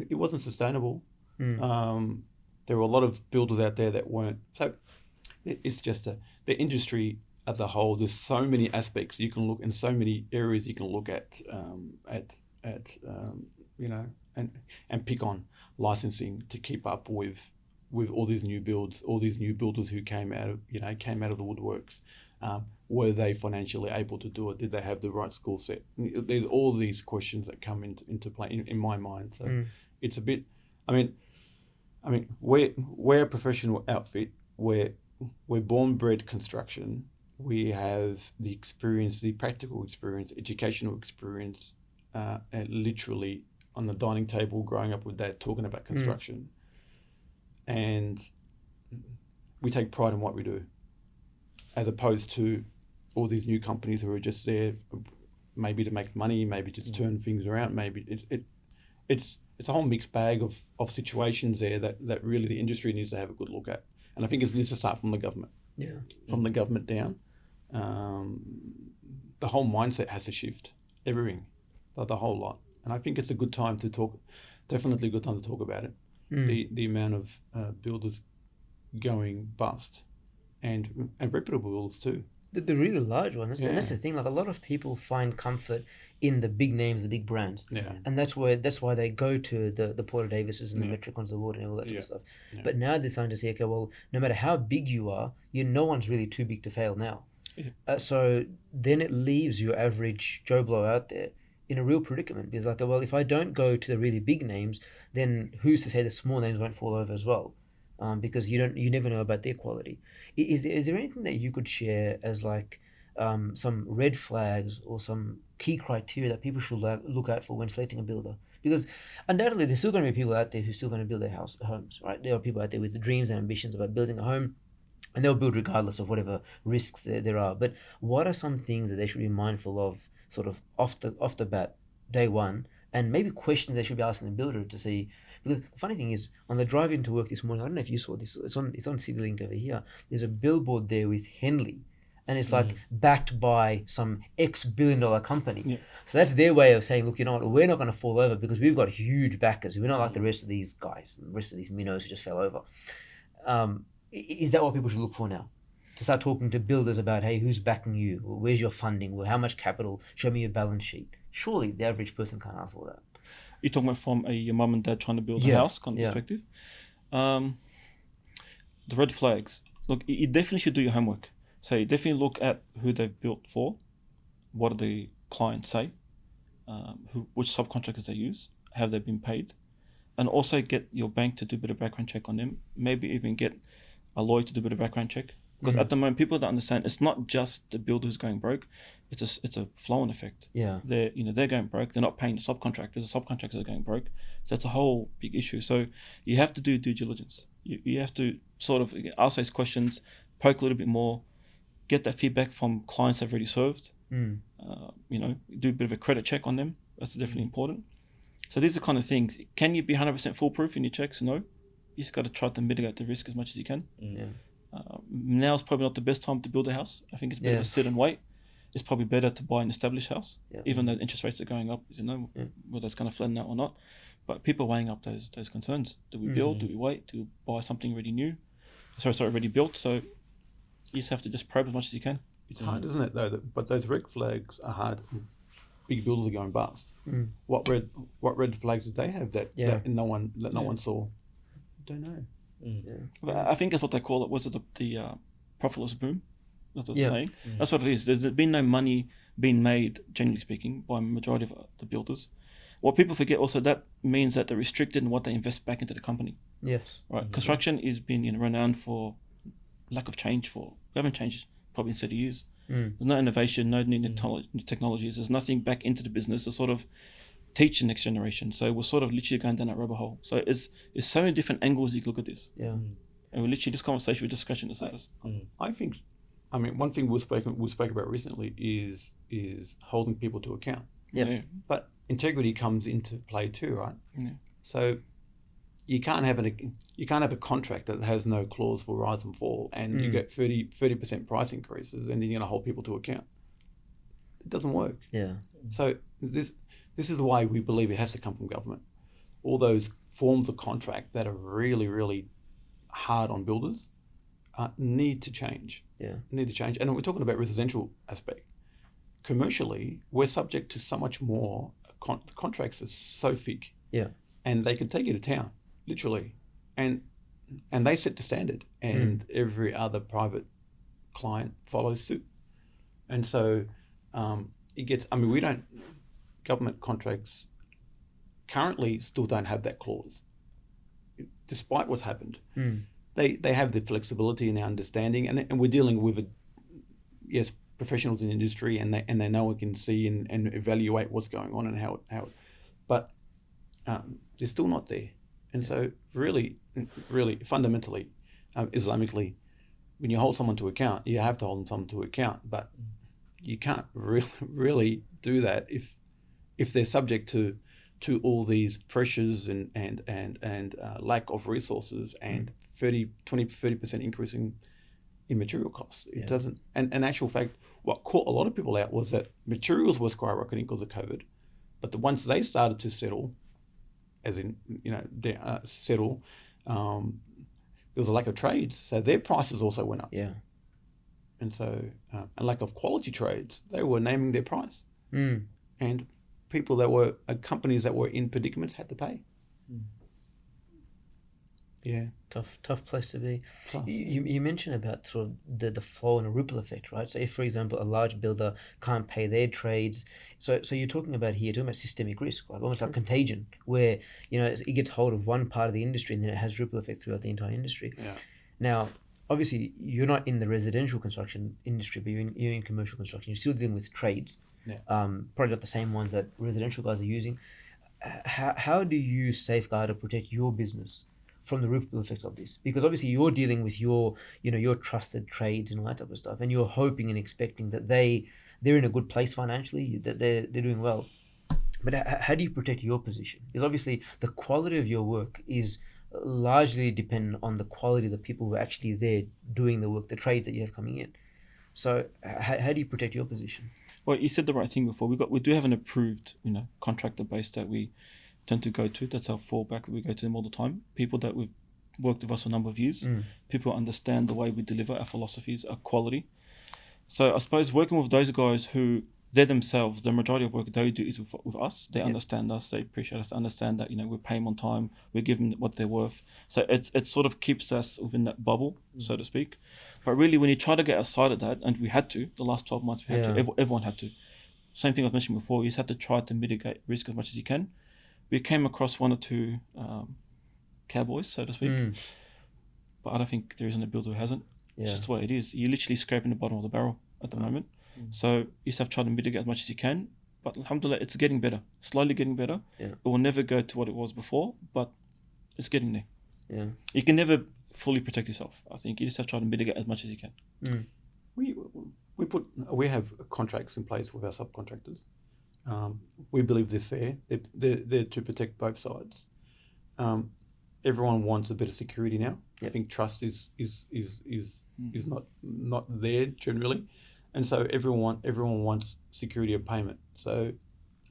It wasn't sustainable. There were a lot of builders out there that weren't. So it's just the industry as a whole. There's so many aspects you can look in, so many areas you can look at, and pick on licensing to keep up with all these new builds, all these new builders who came out of the woodworks. Were they financially able to do it? Did they have the right skill set? There's all these questions that come into play in my mind. So it's a bit. I mean, we're a professional outfit. We're born bred construction. We have the experience, the practical experience, educational experience, literally on the dining table, growing up with Dad talking about construction. And we take pride in what we do, as opposed to all these new companies who are just there maybe to make money, maybe just turn things around. Maybe it's a whole mixed bag of situations there that really the industry needs to have a good look at. And I think it needs to start from the government. Yeah. From the government down. The whole mindset has to shift. Everything. The whole lot. And I think it's a good time to talk, definitely a good time to talk about it. The amount of builders going bust and reputable builders too. The really large ones. And that's the thing. Like, a lot of people find comfort in the big names, the big brands. Yeah. And that's why they go to the Porter Davises and the Metricons of the world and all that sort of stuff. Yeah. But now they're starting to say, okay, well, no matter how big you are, no one's really too big to fail now. Yeah. So then it leaves your average Joe Blow out there in a real predicament, because like, well, if I don't go to the really big names, then who's to say the small names won't fall over as well? Because you never know about their quality. Is there anything that you could share as like some red flags or some key criteria that people should look out for when selecting a builder? Because undoubtedly there's still going to be people out there who are still going to build their homes, right? There are people out there with dreams and ambitions about building a home, and they'll build regardless of whatever risks there are. But what are some things that they should be mindful of, sort of off the bat, day one, and maybe questions they should be asking the builder to see? Because the funny thing is, on the drive into work this morning, I don't know if you saw this, it's on CityLink over here, there's a billboard there with Henley, and it's like backed by some $X-billion company. Yeah. So that's their way of saying, look, you know what, we're not going to fall over because we've got huge backers. We're not like the rest of these guys, the rest of these minnows who just fell over. Is that what people should look for now? To start talking to builders about, hey, who's backing you? Where's your funding? How much capital? Show me your balance sheet. Surely the average person can't ask for that. You're talking about from a mum and dad trying to build a house kind of perspective. The red flags. Look, you definitely should do your homework. So you definitely look at who they've built for, what do the clients say, which subcontractors they use, have they been paid, and also get your bank to do a bit of background check on them. Maybe even get a lawyer to do a bit of background check. Because at the moment, people don't understand, it's not just the builder who's going broke, it's a flow-on effect. Yeah. They're going broke, they're not paying the subcontractors, the subcontractors are going broke. So it's a whole big issue. So you have to do due diligence. You have to sort of ask those questions, poke a little bit more, get that feedback from clients they've already served. Do a bit of a credit check on them. That's definitely important. So these are kind of things. Can you be 100% foolproof in your checks? No. You just got to try to mitigate the risk as much as you can. Yeah. Now is probably not the best time to build a house. I think it's better to sit and wait. It's probably better to buy an established house, even though the interest rates are going up. You know whether it's going to flatten out or not. But people are weighing up those concerns. Do we build? Do we wait? Do we buy something already new? Already built. So you just have to just probe as much as you can. It's hard, isn't it? But those red flags are hard. Big builders are going bust. What red flags did they have that no one saw? I don't know. I think that's what they call it. Was it the profitless boom? That's what they're saying. That's what it is. There's been no money being made, generally speaking, by a majority of the builders. What people forget also, that means that they're restricted in what they invest back into the company. Yes. Right. Construction is been renowned for lack of change. We haven't changed probably in 30 years. There's no innovation, no new technologies. There's nothing back into the business to sort of teach the next generation. So we're sort of literally going down that rabbit hole. So it's so many different angles you can look at this. Yeah. And we're literally, this conversation, we're just scratching the surface. I mean, one thing we spoke about recently is holding people to account. Yeah. But integrity comes into play too, right? Yeah. So you can't have a contract that has no clause for rise and fall, and you get 30% price increases, and then you're going to hold people to account. It doesn't work. Yeah. So this is why we believe it has to come from government. All those forms of contract that are really, really hard on builders need to change. Yeah. Need to change. And we're talking about residential aspect. Commercially, we're subject to so much more. The contracts are so thick. Yeah. And they can take you to town, literally. And they set the standard. And every other private client follows suit. And so government contracts currently still don't have that clause, despite what's happened. They have the flexibility and the understanding, and we're dealing with yes, professionals in the industry, and they know and can see and evaluate what's going on and how it, but they're still not there. And so really fundamentally, Islamically, when you hold someone to account, you have to hold someone to account, but you can't really do that if they're subject to all these pressures and lack of resources and 20-30% increase in material costs. It doesn't. And in actual fact, what caught a lot of people out was that materials were skyrocketing because of COVID, but once they started to settle, as in settle, there was a lack of trades, so their prices also went up. Yeah. And so a lack of quality trades, they were naming their price, and people that were companies that were in predicaments had to pay. Yeah, tough place to be. Tough. You mentioned about sort of the flow and a ripple effect, right? So if, for example, a large builder can't pay their trades, so you're talking about systemic risk, like almost like contagion, where it gets hold of one part of the industry and then it has ripple effects throughout the entire industry. Yeah. Now, obviously, you're not in the residential construction industry, but you're in commercial construction. You're still dealing with trades. Yeah. Probably not the same ones that residential guys are using. How do you safeguard or protect your business from the ripple effects of this? Because obviously you're dealing with your trusted trades and all that type of stuff, and you're hoping and expecting that they're in a good place financially, that they're doing well. But how do you protect your position? Because obviously the quality of your work is largely dependent on the quality of the people who are actually there doing the work, the trades that you have coming in. So how do you protect your position? Well, you said the right thing before. We do have an approved, contractor base that we tend to go to. That's our fallback. We go to them all the time. People that we've worked with us for a number of years. People who understand the way we deliver, our philosophies, our quality. So I suppose working with those guys who they themselves, the majority of work they do is with us. They understand us. They appreciate us. Understand that we pay them on time. We give them what they're worth. So it sort of keeps us within that bubble, so to speak. But really, when you try to get outside of that, and we had to, the last 12 months, we had to. Everyone had to. Same thing I was mentioning before. You just have to try to mitigate risk as much as you can. We came across one or two cowboys, so to speak. But I don't think there isn't a builder who hasn't. It's just the way it is. You're literally scraping the bottom of the barrel at the moment. So you just have to try to mitigate as much as you can. But alhamdulillah, it's getting better. Slowly getting better. Yeah. It will never go to what it was before, but it's getting there. Yeah. You can never fully protect yourself. I think you just have to try to mitigate as much as you can. We have contracts in place with our subcontractors. We believe they're fair. They're to protect both sides. Everyone wants a bit of security now. I think trust is not there generally, and so everyone wants security of payment. So,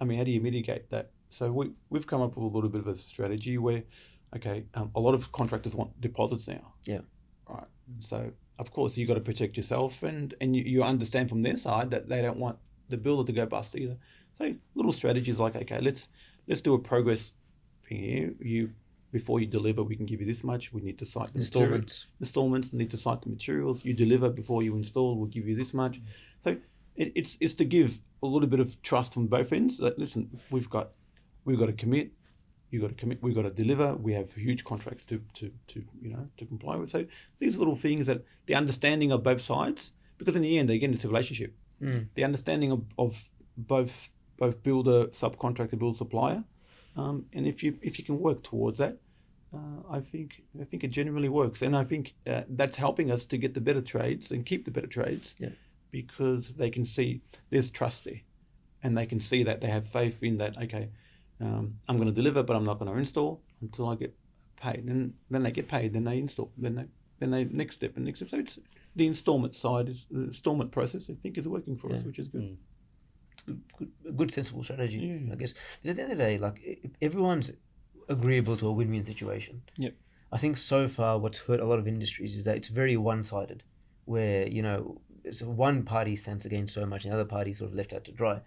I mean, how do you mitigate that? So we've come up with a little bit of a strategy where, a lot of contractors want deposits now. Yeah. Right. So of course you got to protect yourself, and you understand from their side that they don't want the builder to go bust either. So little strategies like, let's do a progress thing here. Before you deliver, we can give you this much. We need to cite the installments. Need to cite the materials. You deliver before you install. We'll give you this much. So it's to give a little bit of trust from both ends. That listen, we've got to commit. You got to commit. We've got to deliver. We have huge contracts to comply with. So these little things that the understanding of both sides, because in the end, again, it's a relationship. The understanding of both builder, subcontractor, builder, supplier. And if you can work towards that, I think it generally works, and I think that's helping us to get the better trades and keep the better trades, because they can see there's trust there, and they can see that they have faith in that. I'm going to deliver, but I'm not going to install until I get paid, and then they get paid, then they install, then they next step. So it's the installment side, is the installment process. I think is working for us, which is good. Good sensible strategy, I guess. Because at the end of the day, like, everyone's agreeable to a win-win situation. Yep. I think so far what's hurt a lot of industries is that it's very one-sided, where it's one party stands against so much and the other party sort of left out to dry.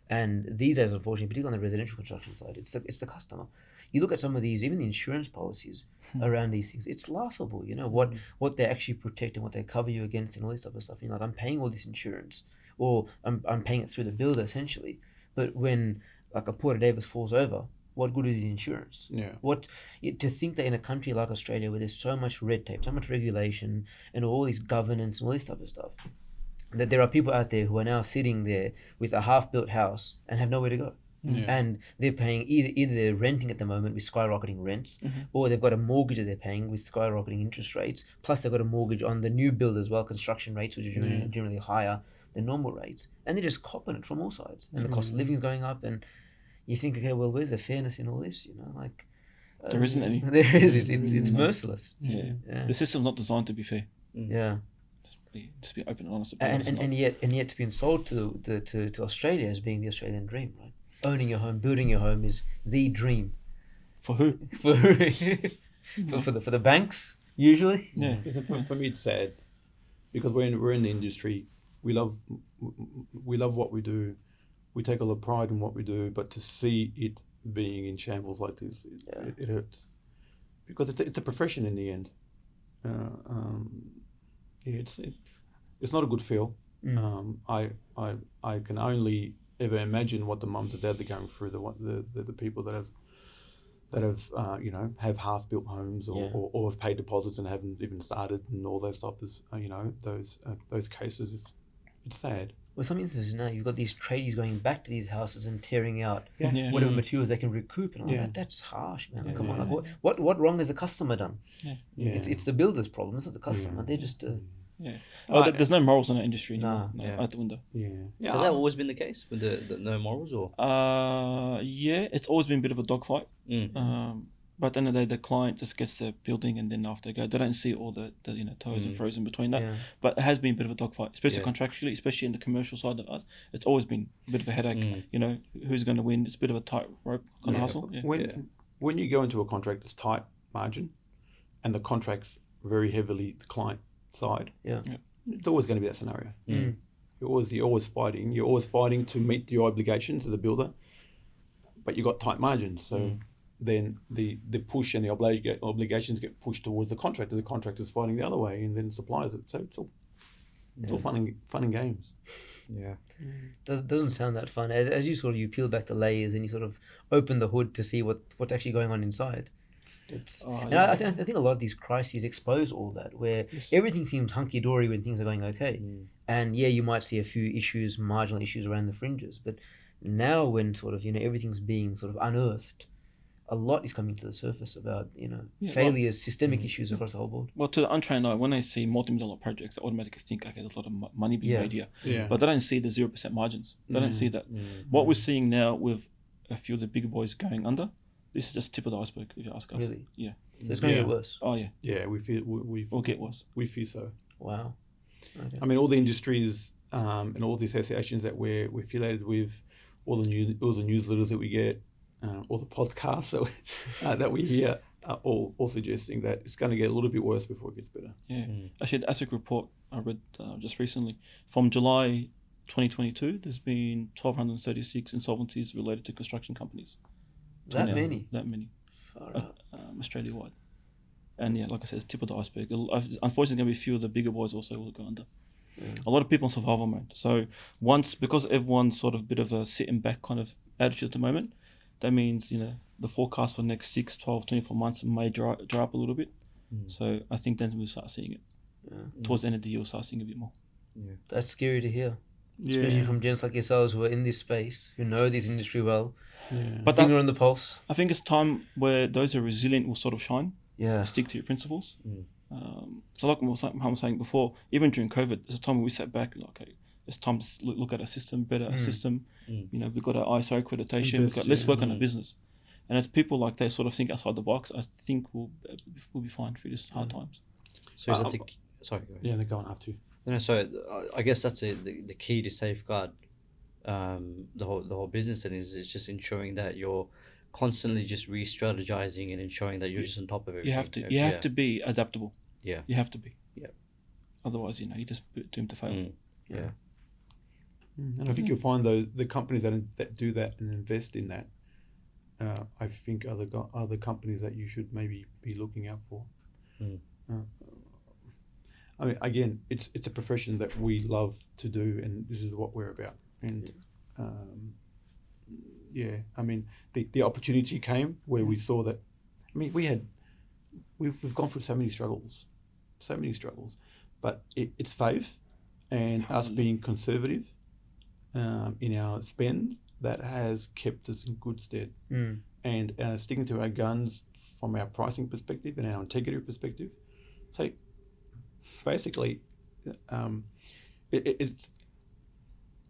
And these days, unfortunately, particularly on the residential construction side, it's the customer. You look at some of these, even the insurance policies around these things, it's laughable. What they actually protect and what they cover you against and all this type of stuff. Like, I'm paying all this insurance, or I'm paying it through the builder essentially. But when like a Porter Davis falls over, what good is the insurance? To think that in a country like Australia, where there's so much red tape, so much regulation, and all this governance and all this type of stuff, that there are people out there who are now sitting there with a half-built house and have nowhere to go. Yeah. And they're paying either they're renting at the moment with skyrocketing rents, or they've got a mortgage that they're paying with skyrocketing interest rates. Plus, they've got a mortgage on the new build as well, construction rates, which are generally higher than normal rates, and they're just copping it from all sides. And the cost of living is going up, and you think, okay, well, where's the fairness in all this? You know, like there isn't any. There is. It's merciless. Yeah. The system's not designed to be fair. Yeah. Just be open and honest about it. And yet to be sold to Australia as being the Australian dream, right? Owning your home, building your home is the dream. For who? For the banks usually. Yeah. For me, it's sad because we're in the industry. We love what we do. We take a lot of pride in what we do, but to see it being in shambles like this, it hurts because it's a profession in the end. It's not a good feel. I can only ever imagine what the mums and dads are going through. The people that have have half built homes or have paid deposits and haven't even started and all those stuff is those cases. It's sad. Well, some instances now you've got these tradies going back to these houses and tearing out Yeah. whatever materials they can recoup, and like, that's harsh, man. Like, come on, like, what wrong has the customer done? It's the builder's problem. It's not the customer. They're just there's no morals in that industry anymore. Nah. Out the window. Has that always been the case with the no morals, or? It's always been a bit of a dogfight. But at the end of the day, the client just gets the building, and then after they go, they don't see all the toes and fro's in between that. But it has been a bit of a dogfight, especially contractually, especially in the commercial side of us. It's always been a bit of a headache. Who's going to win? It's a bit of a tightrope kind of hustle. When you go into a contract, it's tight margin, and the contract's very heavily the client side. It's always going to be that scenario. You're always fighting. You're always fighting to meet your obligations as a builder, but you got tight margins. So then the push and the obligations get pushed towards the contractor. The contractor's fighting the other way, and then the suppliers. So it's all fun and games. Yeah. Doesn't sound that fun. As you you peel back the layers and you sort of open the hood to see what's actually going on inside. I think a lot of these crises expose all that, where everything seems hunky-dory when things are going okay. And you might see a few issues, marginal issues around the fringes, but now when everything's being unearthed, a lot is coming to the surface about failures, systemic issues across the whole board. Well, to the untrained eye, when they see multi-million-dollar projects, they automatically think, okay, there's a lot of money being made here. But they don't see the 0% margins. They don't see that. What we're seeing now with a few of the bigger boys going under, this is just tip of the iceberg, if you ask us. Really? Yeah. So it's going to get worse. Oh yeah. Yeah, We'll get worse. We fear so. Wow. Okay. I mean, all the industries and all the associations that we're affiliated with, all the newsletters that we get, all the podcasts that we hear are all suggesting that it's going to get a little bit worse before it gets better. Yeah. Actually, the ASIC report I read just recently, from July 2022, there's been 1,236 insolvencies related to construction companies. That many? That many. Australia-wide. And like I said, it's tip of the iceberg. Unfortunately, going to be a few of the bigger boys also will go under. A lot of people in survival mode. So because everyone's sort of a bit of a sitting back kind of attitude at the moment, that means, the forecast for the next 6, 12, 24 months may dry up a little bit. So I think then we'll start seeing it. Towards the end of the year, we'll start seeing a bit more. That's scary to hear. Especially from gents like yourselves who are in this space, who know this industry well. But finger on the pulse. I think it's time where those who are resilient will sort of shine. Stick to your principles. So like Mohammad was saying before, even during COVID, there's a time when we sat back like, okay, it's time to look at a system, better system. We've got our ISO accreditation. Let's work on our business. And as people like they sort of think outside the box, I think we'll be fine through these hard times. So is that sorry? Go ahead. Yeah, they're going up to. So I guess that's the key to safeguard the whole business, and is just ensuring that you're constantly just re-strategizing and ensuring that you're just on top of everything. You have to be adaptable. Yeah. You have to be. Yeah. Otherwise, you just doomed to fail. Yeah. And I think you'll find the companies that do that and invest in that, I think are the companies that you should maybe be looking out for. I mean, again, it's a profession that we love to do, and this is what we're about. And I mean, the opportunity came where we saw that. I mean, we've gone through so many struggles, but it's faith, and us being conservative in our spend, that has kept us in good stead. And sticking to our guns from our pricing perspective and our integrity perspective. So basically, it's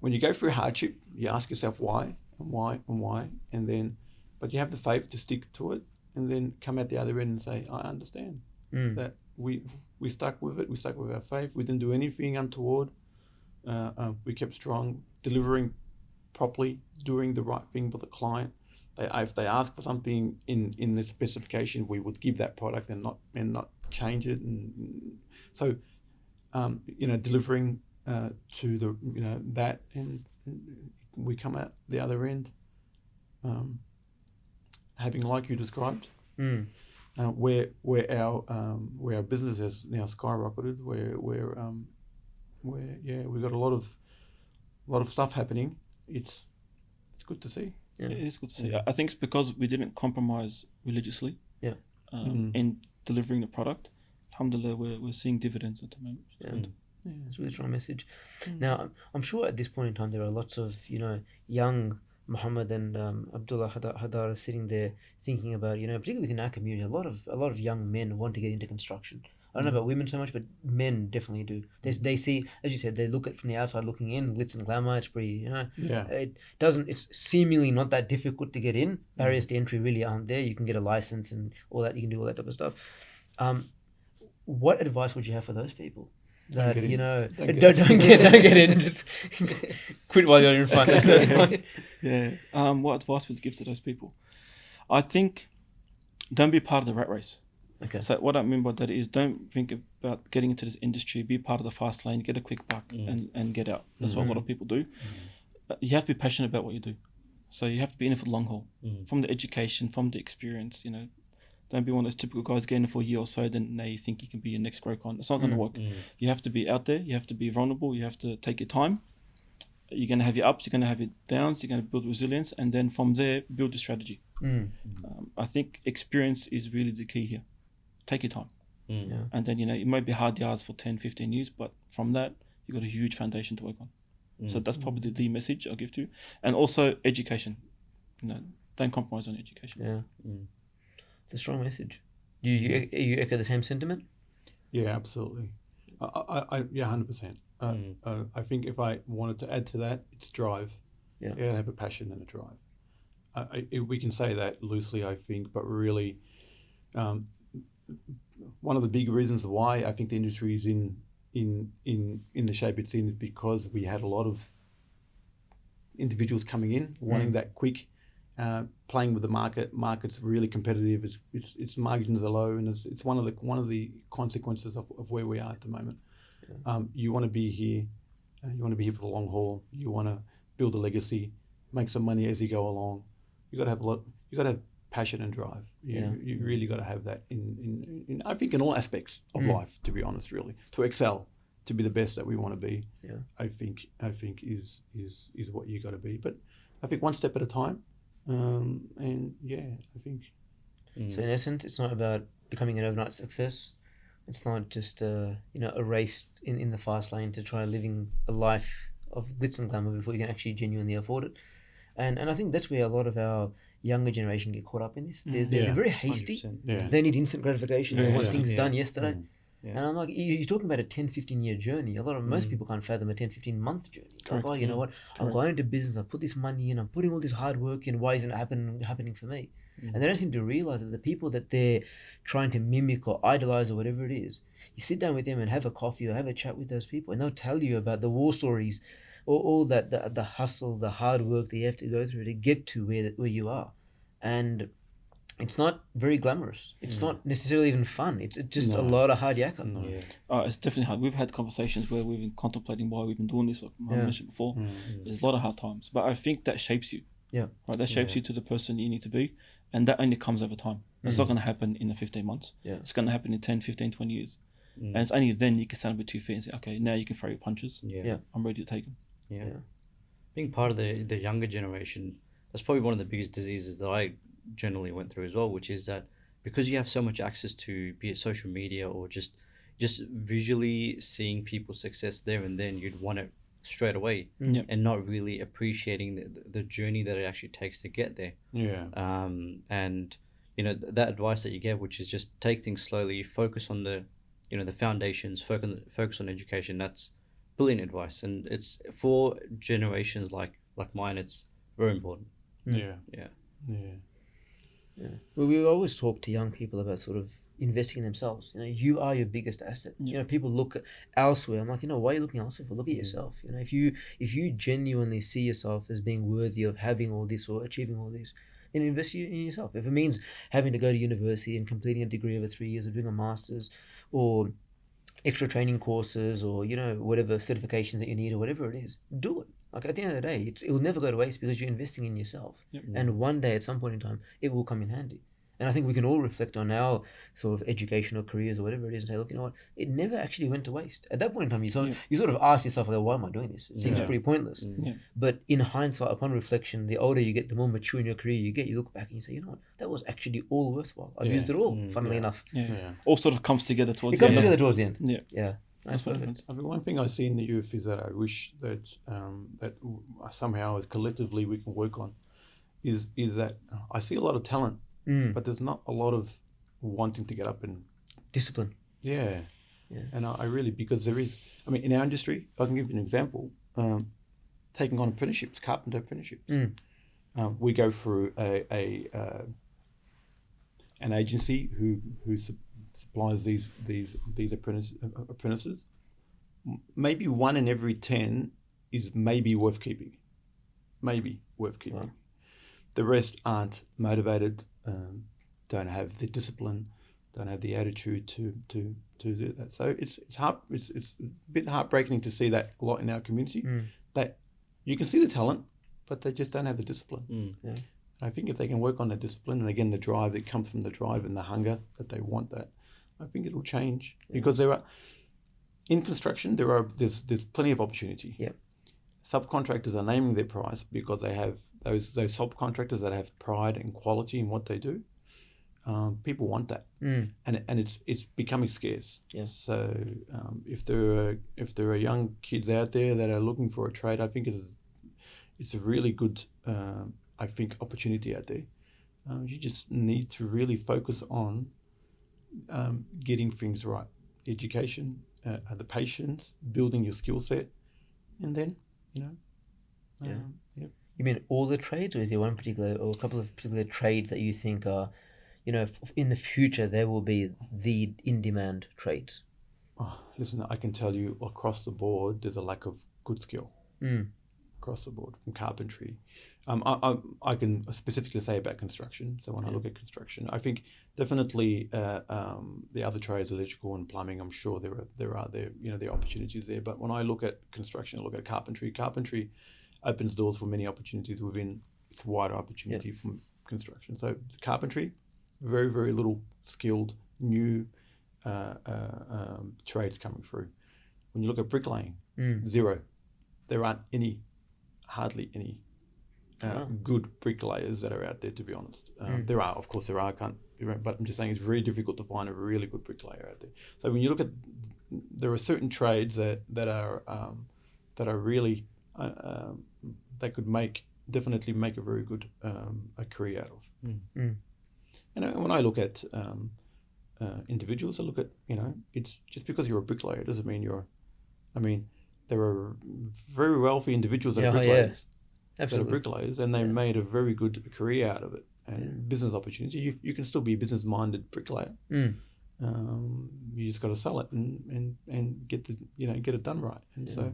when you go through hardship, you ask yourself why and why and why, and then, but you have the faith to stick to it, and then come out the other end and say, I understand that we stuck with it. We stuck with our faith. We didn't do anything untoward. We kept strong, delivering properly, doing the right thing for the client. If they ask for something in the specification, we would give that product and not change it. And so, delivering to the that, and we come out the other end, having, like you described, where our business has now skyrocketed, where we've got a lot of stuff happening. It's good to see. Yeah. It is good to see. I think it's because we didn't compromise religiously. In delivering the product. Alhamdulillah, we're seeing dividends at the moment. It's a really strong message. Now, I'm sure at this point in time there are lots of young Mohammad and Abdullah Haddara sitting there thinking about, particularly within our community, a lot of young men want to get into construction. I don't know about women so much, but men definitely do. They see, as you said, they look at from the outside looking in, glitz and glamour. It's pretty, it's seemingly not that difficult to get in. Barriers to entry really aren't there. You can get a license and all that. You can do all that type of stuff. What advice would you have for those people? That don't get in. Just quit while you're in front. What advice would you give to those people? I think don't be part of the rat race. Okay. So what I mean by that is, don't think about getting into this industry, be part of the fast lane, get a quick buck and get out. That's what a lot of people do. You have to be passionate about what you do. So you have to be in it for the long haul. From the education, from the experience, Don't be one of those typical guys getting it for a year or so, then now you think you can be your next Grocon. It's not going to work. You have to be out there. You have to be vulnerable. You have to take your time. You're going to have your ups. You're going to have your downs. You're going to build resilience. And then from there, build a strategy. I think experience is really the key here. Take your time. And then, it might be hard yards for 10, 15 years, but from that, you've got a huge foundation to work on. So that's probably the message I'll give to you. And also education. Don't compromise on education. It's a strong message. Do you echo the same sentiment? Yeah, absolutely. I 100%. I think if I wanted to add to that, it's drive. You gotta have a passion and a drive. We can say that loosely, I think, but really, one of the big reasons why I think the industry is in the shape it's in is because we had a lot of individuals coming in wanting that quick. Playing with the market. Market's really competitive. Its margins are low, and it's one of the consequences of where we are at the moment. You want to be here. You want to be here for the long haul. You want to build a legacy, make some money as you go along. You got to have You got to have passion and drive. You really got to have that in I think in all aspects of life. To be honest, really, to excel, to be the best that we want to be. I think is what you got to be. But I think one step at a time. I think. So in essence, it's not about becoming an overnight success. It's not just a race in the fast lane to try living a life of glitz and glamour before you can actually genuinely afford it. And I think that's where a lot of our younger generation get caught up in this. They're very hasty. They need instant gratification. They want things done yesterday. And I'm like, you're talking about a 10, 15-year journey. Most people can't fathom a 10, 15-month journey. Like, you know what? I'm going into business. I put this money in. I'm putting all this hard work in. Why isn't it happening for me? And they don't seem to realize that the people that they're trying to mimic or idolize or whatever it is, you sit down with them and have a coffee or have a chat with those people, and they'll tell you about the war stories, or all that, the hustle, the hard work that you have to go through to get to where you are. And it's not very glamorous. It's not necessarily even fun. It's just a lot of hard yakka. It's definitely hard. We've had conversations where we've been contemplating why we've been doing this, like I mentioned before. There's a lot of hard times. But I think that shapes you. Right? That shapes you to the person you need to be. And that only comes over time. It's not going to happen in the 15 months. It's going to happen in 10, 15, 20 years. And it's only then you can stand up with 2 feet and say, okay, now you can throw your punches. I'm ready to take them. Being part of the younger generation, that's probably one of the biggest diseases that I generally went through as well, which is that because you have so much access to, be it social media or just just visually seeing people's success there and then, you'd want it straight away, Yep. and not really appreciating the journey that it actually takes to get there. Yeah. And that advice that you gave, which is just take things slowly, focus on the the foundations, focus on education. That's brilliant advice, and it's for generations like mine. It's very important. Yeah. Yeah. Yeah. Yeah. Well, we always talk to young people about sort of investing in themselves. You are your biggest asset. Yeah. People look elsewhere. I'm like, why are you looking elsewhere for? Look at yourself. If you genuinely see yourself as being worthy of having all this or achieving all this, then invest in yourself. If it means having to go to university and completing a degree over 3 years or doing a master's or extra training courses or whatever certifications that you need or whatever it is, do it. Like at the end of the day, it will never go to waste because you're investing in yourself. Yep. And one day at some point in time, it will come in handy. And I think we can all reflect on our sort of educational careers or whatever it is and say, look, what? It never actually went to waste. At that point in time, you sort of ask yourself, like, why am I doing this? It seems pretty pointless. Yeah. But in hindsight, upon reflection, the older you get, the more mature in your career you get, you look back and you say, what? That was actually all worthwhile. I've used it all, funnily enough. Yeah. All sort of comes together towards It the comes end. together towards the end. Yeah. Yeah. That's what perfect. I mean, one thing I see in the youth is that I wish that that somehow collectively we can work on is that I see a lot of talent, but there's not a lot of wanting to get up and Discipline. yeah. Yeah. And I really, because there is, I mean, in our industry, I can give you an example. Taking on apprenticeships, carpenter apprenticeships. We go through an agency who supplies these apprentices. Maybe 1 in every 10 is maybe worth keeping. Wow. The rest aren't motivated, don't have the discipline, don't have the attitude to do that. So it's a bit heartbreaking to see that a lot in our community. That you can see the talent, but they just don't have the discipline. Yeah. I think if they can work on the discipline and again the drive that comes from the drive and the hunger that they want that, I think it'll change because in construction there's plenty of opportunity. Yeah. Subcontractors are naming their price because they have those subcontractors that have pride and quality in what they do. People want that, and it's becoming scarce. Yeah. So if there are young kids out there that are looking for a trade, I think it's a really good opportunity out there. You just need to really focus on getting things right, education, the patience, building your skill set, and then You mean all the trades, or is there one particular or a couple of particular trades that you think are, in the future there will be the in-demand trades? Oh, listen, I can tell you across the board, there's a lack of good skill. Across the board, from carpentry. I can specifically say about construction. So when I look at construction, I think definitely the other trades, electrical and plumbing, I'm sure there are opportunities there. But when I look at construction, I look at carpentry. Carpentry opens doors for many opportunities within its wider opportunity from construction. So carpentry, very, very little skilled new trades coming through. When you look at bricklaying, zero. There aren't hardly any good bricklayers that are out there, to be honest. There are, but I'm just saying it's very difficult to find a really good bricklayer out there. So when you look at, there are certain trades that are really that could definitely make a very good a career out of. And when I look at individuals, I look at it's just because you're a bricklayer doesn't mean there are very wealthy individuals that are bricklayers. Absolutely. That are bricklayers, and they made a very good career out of it and business opportunity. You can still be a business-minded bricklayer. You just got to sell it and get it done right. And so,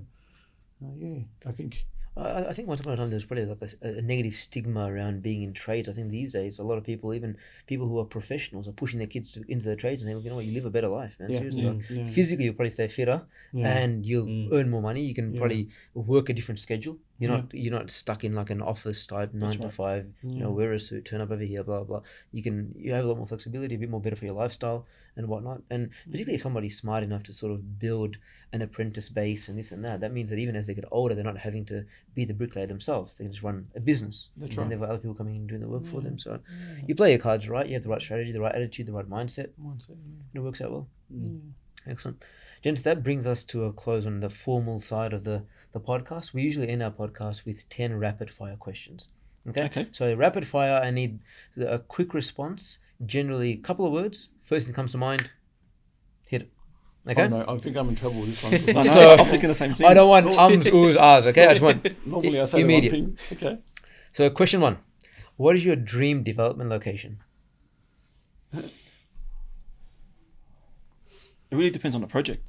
I think. I think once upon a time there was probably like a negative stigma around being in trades. I think these days a lot of people, even people who are professionals, are pushing their kids into the trades and saying, you know what, you live a better life, man. Seriously, physically you'll probably stay fitter and you'll earn more money. You can probably work a different schedule. You're not stuck in like an office type 9 to 5. Wear a suit, turn up over here, blah blah. You have a lot more flexibility, a bit more better for your lifestyle and whatnot. And particularly if somebody's smart enough to sort of build an apprentice base and this and that, that means that even as they get older, they're not having to be the bricklayer themselves. They can just run a business. That's and never other people coming in and doing the work for them. So you play your cards right. You have the right strategy, the right attitude, the right mindset. And it works out well. Excellent. Gents, that brings us to a close on the formal side of the podcast. We usually end our podcast with 10 rapid fire questions. Okay. So rapid fire, I need a quick response, generally a couple of words. First thing that comes to mind, hit it. Okay. Oh, no, I think I'm in trouble with this one. So, I'm thinking the same thing. I don't want ums, oohs, ahs, okay? I just want Normally I say immediate. the one thing. Okay. So question 1. What is your dream development location? It really depends on the project.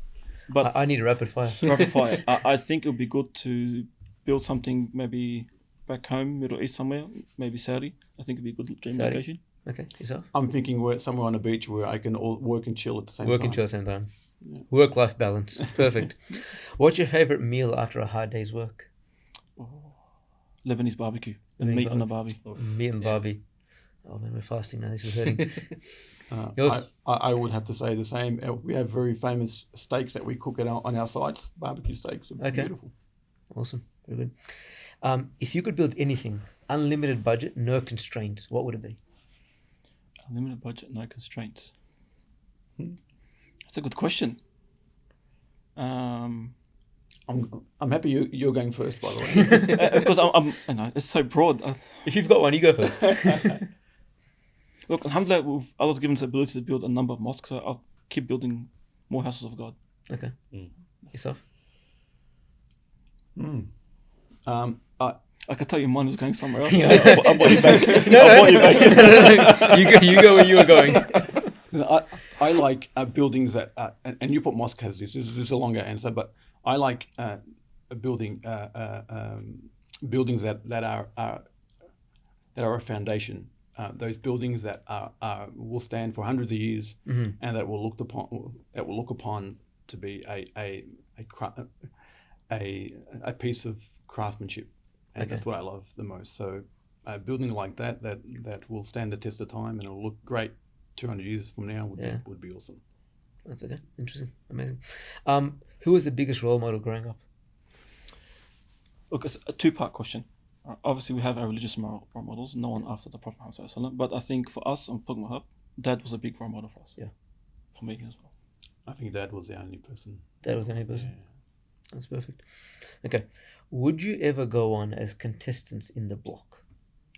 But I need a rapid fire. rapid fire. I think it would be good to build something maybe back home, Middle East somewhere, maybe Saudi. I think it'd be a good dream Saudi. location. Okay, yourself? I'm thinking we're somewhere on a beach where I can all work and chill at the same time. Work and chill at the same time. Yeah. Work-life balance. Perfect. What's your favorite meal after a hard day's work? Lebanese barbecue. And Lebanese meat on the barbie. Meat and barbie. Oh man, we're fasting now. This is hurting. Yours? I would have to say the same. We have very famous steaks that we cook on our sites. Barbecue steaks are beautiful. Awesome. Very good. If you could build anything, unlimited budget, no constraints, what would it be? Unlimited budget, no constraints. That's a good question. I'm happy you're going first, by the way. Because I'm you know, it's so broad. If you've got one, you go first. Look, alhamdulillah, Allah's given us the ability to build a number of mosques, so I'll keep building more houses of God. Okay. Yourself? I could tell you mine was going somewhere else. Yeah. I bought you back. No. I bought you back. You go where you were going. I like buildings that, and you put mosque has this. This is a longer answer, but I like buildings that are a foundation. Those buildings that will stand for hundreds of years, and that will look upon to be a piece of craftsmanship, and that's what I love the most. So, a building like that will stand the test of time and it'll look great 200 years from now would be awesome. That's okay. Interesting. Amazing. Who was the biggest role model growing up? Look, it's a two-part question. Obviously, we have our religious role models, no one after the Prophet Muhammad. But I think for us, I'm talking about Dad was a big role model for us. Yeah. For me as well. I think Dad was the only person. Dad was the only person? Yeah. That's perfect. Okay. Would you ever go on as contestants in The Block?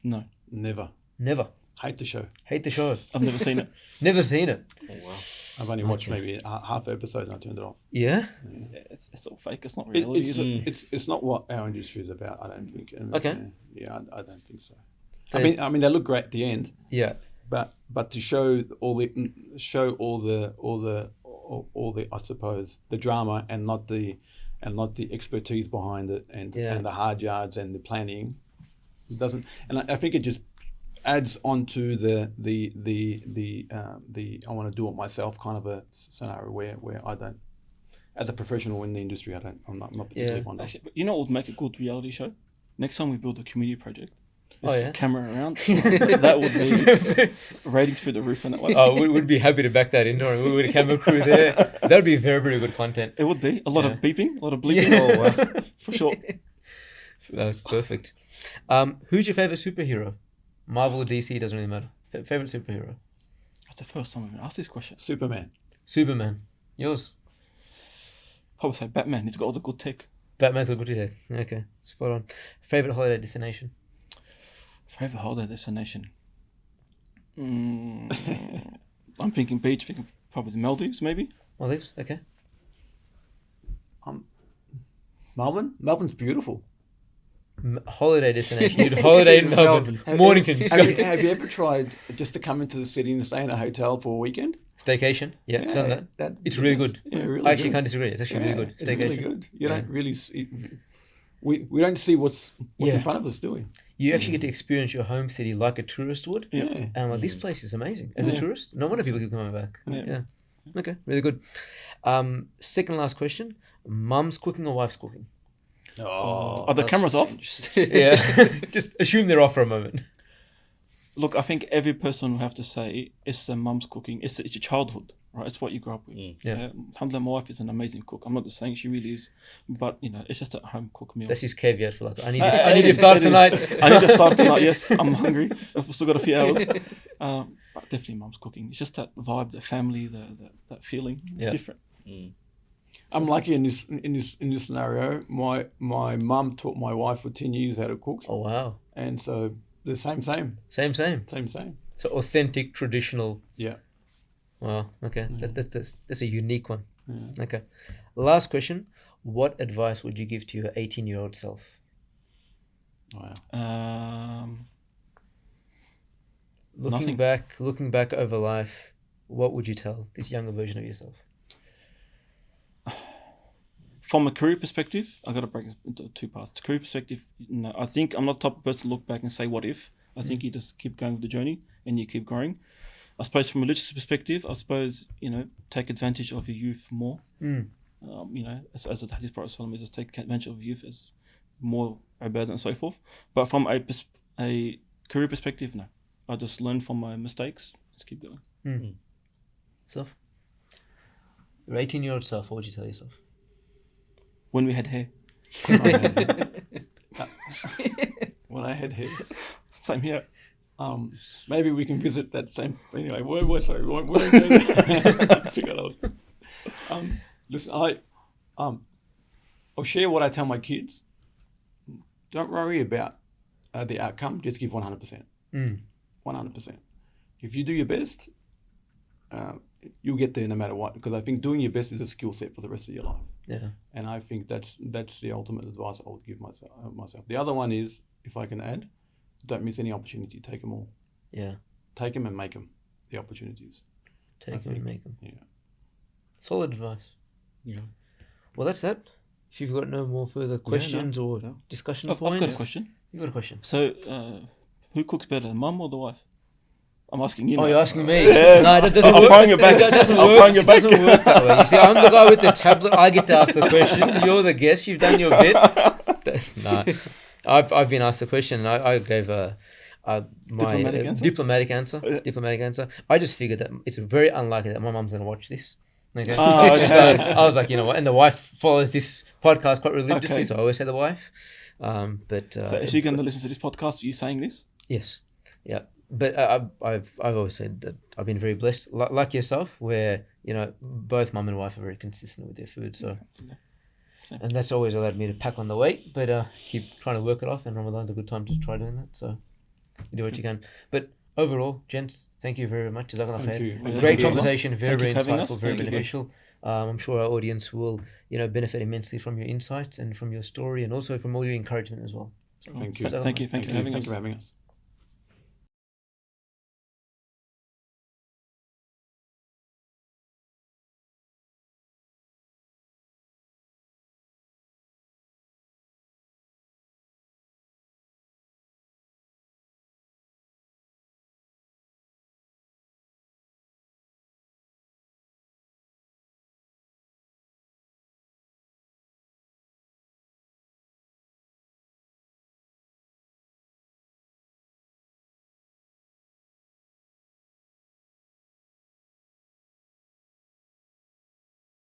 No. Never. Never? Hate the show. Hate the show? I've never seen it. Never seen it? Oh, wow. I've only watched maybe half the episode and I turned it off. Yeah? Yeah, it's all fake. It's not reality, is it? It's not what our industry is about, I don't think. And, Okay. I don't think so. So I mean, they look great at the end. Yeah. But to show all the I suppose the drama and not the expertise behind it and the hard yards and the planning, it doesn't. And I think it just adds onto the I want to do it myself kind of a scenario where I don't, as a professional in the industry, I'm not particularly fond of. Actually, but you know what would make a good reality show? Next time we build a community project, Oh, there's yeah? a camera around. That would be ratings through the roof on that one. Oh, we'd be happy to back that in. Don't worry. With a camera crew there, that would be very, very good content. It would be a lot of beeping, a lot of bleeping. Yeah. Oh, wow. For sure. That's perfect. Who's your favorite superhero? Marvel or DC, doesn't really matter. Favorite superhero? That's the first time I've been asked this question. Superman. Yours? Probably say Batman. He's got all the good tech. Batman's a good tech. Okay, spot on. Favorite holiday destination? Favorite holiday destination? I'm thinking beach. Thinking probably the Maldives, maybe. Maldives. Okay. Melbourne. Melbourne's beautiful. Holiday destination. You'd holiday in Melbourne. Mornington. Have you ever tried just to come into the city and stay in a hotel for a weekend? Staycation. Yeah, done that. It's really good. Yeah, really I actually good. can't disagree. It's actually really good. It's Staycation. really good. You don't really see, we don't see what's in front of us, do we? You actually get to experience your home city like a tourist would. Yeah. And I'm like, this place is amazing. As a tourist, no wonder people keep coming back. Yeah. Okay, really good. Second last question. Mum's cooking or wife's cooking? Are the cameras off? Yeah. Just assume they're off for a moment. Look, I think every person will have to say it's their mum's cooking. It's your childhood, right? It's what you grew up with. Yeah. Alhamdulillah, my wife is an amazing cook. I'm not just saying she really is, but it's just a home cooked meal. That's his caveat for like, I need to start tonight. I need to start tonight. Yes, I'm hungry. I've still got a few hours. But definitely mum's cooking. It's just that vibe, the family, that feeling. It's different. I'm lucky in this scenario. My mum taught my wife for 10 years how to cook, Oh wow. and so the same. Same. So authentic, traditional. Yeah. Wow. Okay. Yeah. That's a unique one. Yeah. Okay. Last question. What advice would you give to your 18-year-old self? Wow. Looking back over life, what would you tell this younger version of yourself? From a career perspective, I got to break this into two parts. Career perspective, no, I think I'm not the type of person to look back and say what if. I think you just keep going with the journey and you keep growing. I suppose from a religious perspective, take advantage of your youth more. As the Hadith Prophet Sallallahu just take advantage of youth as more ibadah and so forth. But from a career perspective, no. I just learn from my mistakes. Just keep going. Self? Your 18-year-old self, what would you tell yourself? When we had hair. When I had hair. Same here. Maybe we can visit that same. Anyway, sorry. Figure it out. Listen, I'll share what I tell my kids. Don't worry about the outcome. Just give 100%. 100%. If you do your best, you'll get there no matter what. Because I think doing your best is a skill set for the rest of your life. Yeah. And I think that's the ultimate advice I would give myself. The other one is, if I can add, don't miss any opportunity. Take them all. Yeah. Take them and make them the opportunities. Take them and make them. Yeah. Solid advice. Yeah. Well, that's that. If you've got no more further questions or discussion points. I've got a question. You've got a question. So, who cooks better, mum or the wife? I'm asking you. Oh, now. you're asking me? Yeah. No, that doesn't I'm work. throwing it back. That doesn't I'm work. throwing it It back. doesn't work that way. You see, I'm the guy with the tablet. I get to ask the questions. You're the guest. You've done your bit. No, I've been asked the question, and I gave my diplomatic answer. Diplomatic answer. I just figured that it's very unlikely that my mum's going to watch this. Okay. Oh, okay. So I was like, you know what? And the wife follows this podcast quite religiously, Okay. so I always say the wife. So is she going to listen to this podcast? Are you saying this? Yes. Yeah. But I've always said that I've been very blessed, like yourself, where both mum and wife are very consistent with their food. So, and that's always allowed me to pack on the weight. But keep trying to work it off, and Ramadan's a good time to try doing that. So, you do what you can. But overall, gents, thank you very much. Jazakallah khair. Great conversation, very insightful, very beneficial. I'm sure our audience will, benefit immensely from your insights and from your story, and also from all your encouragement as well. Thank you. Thank you for having us. Thank you for having us.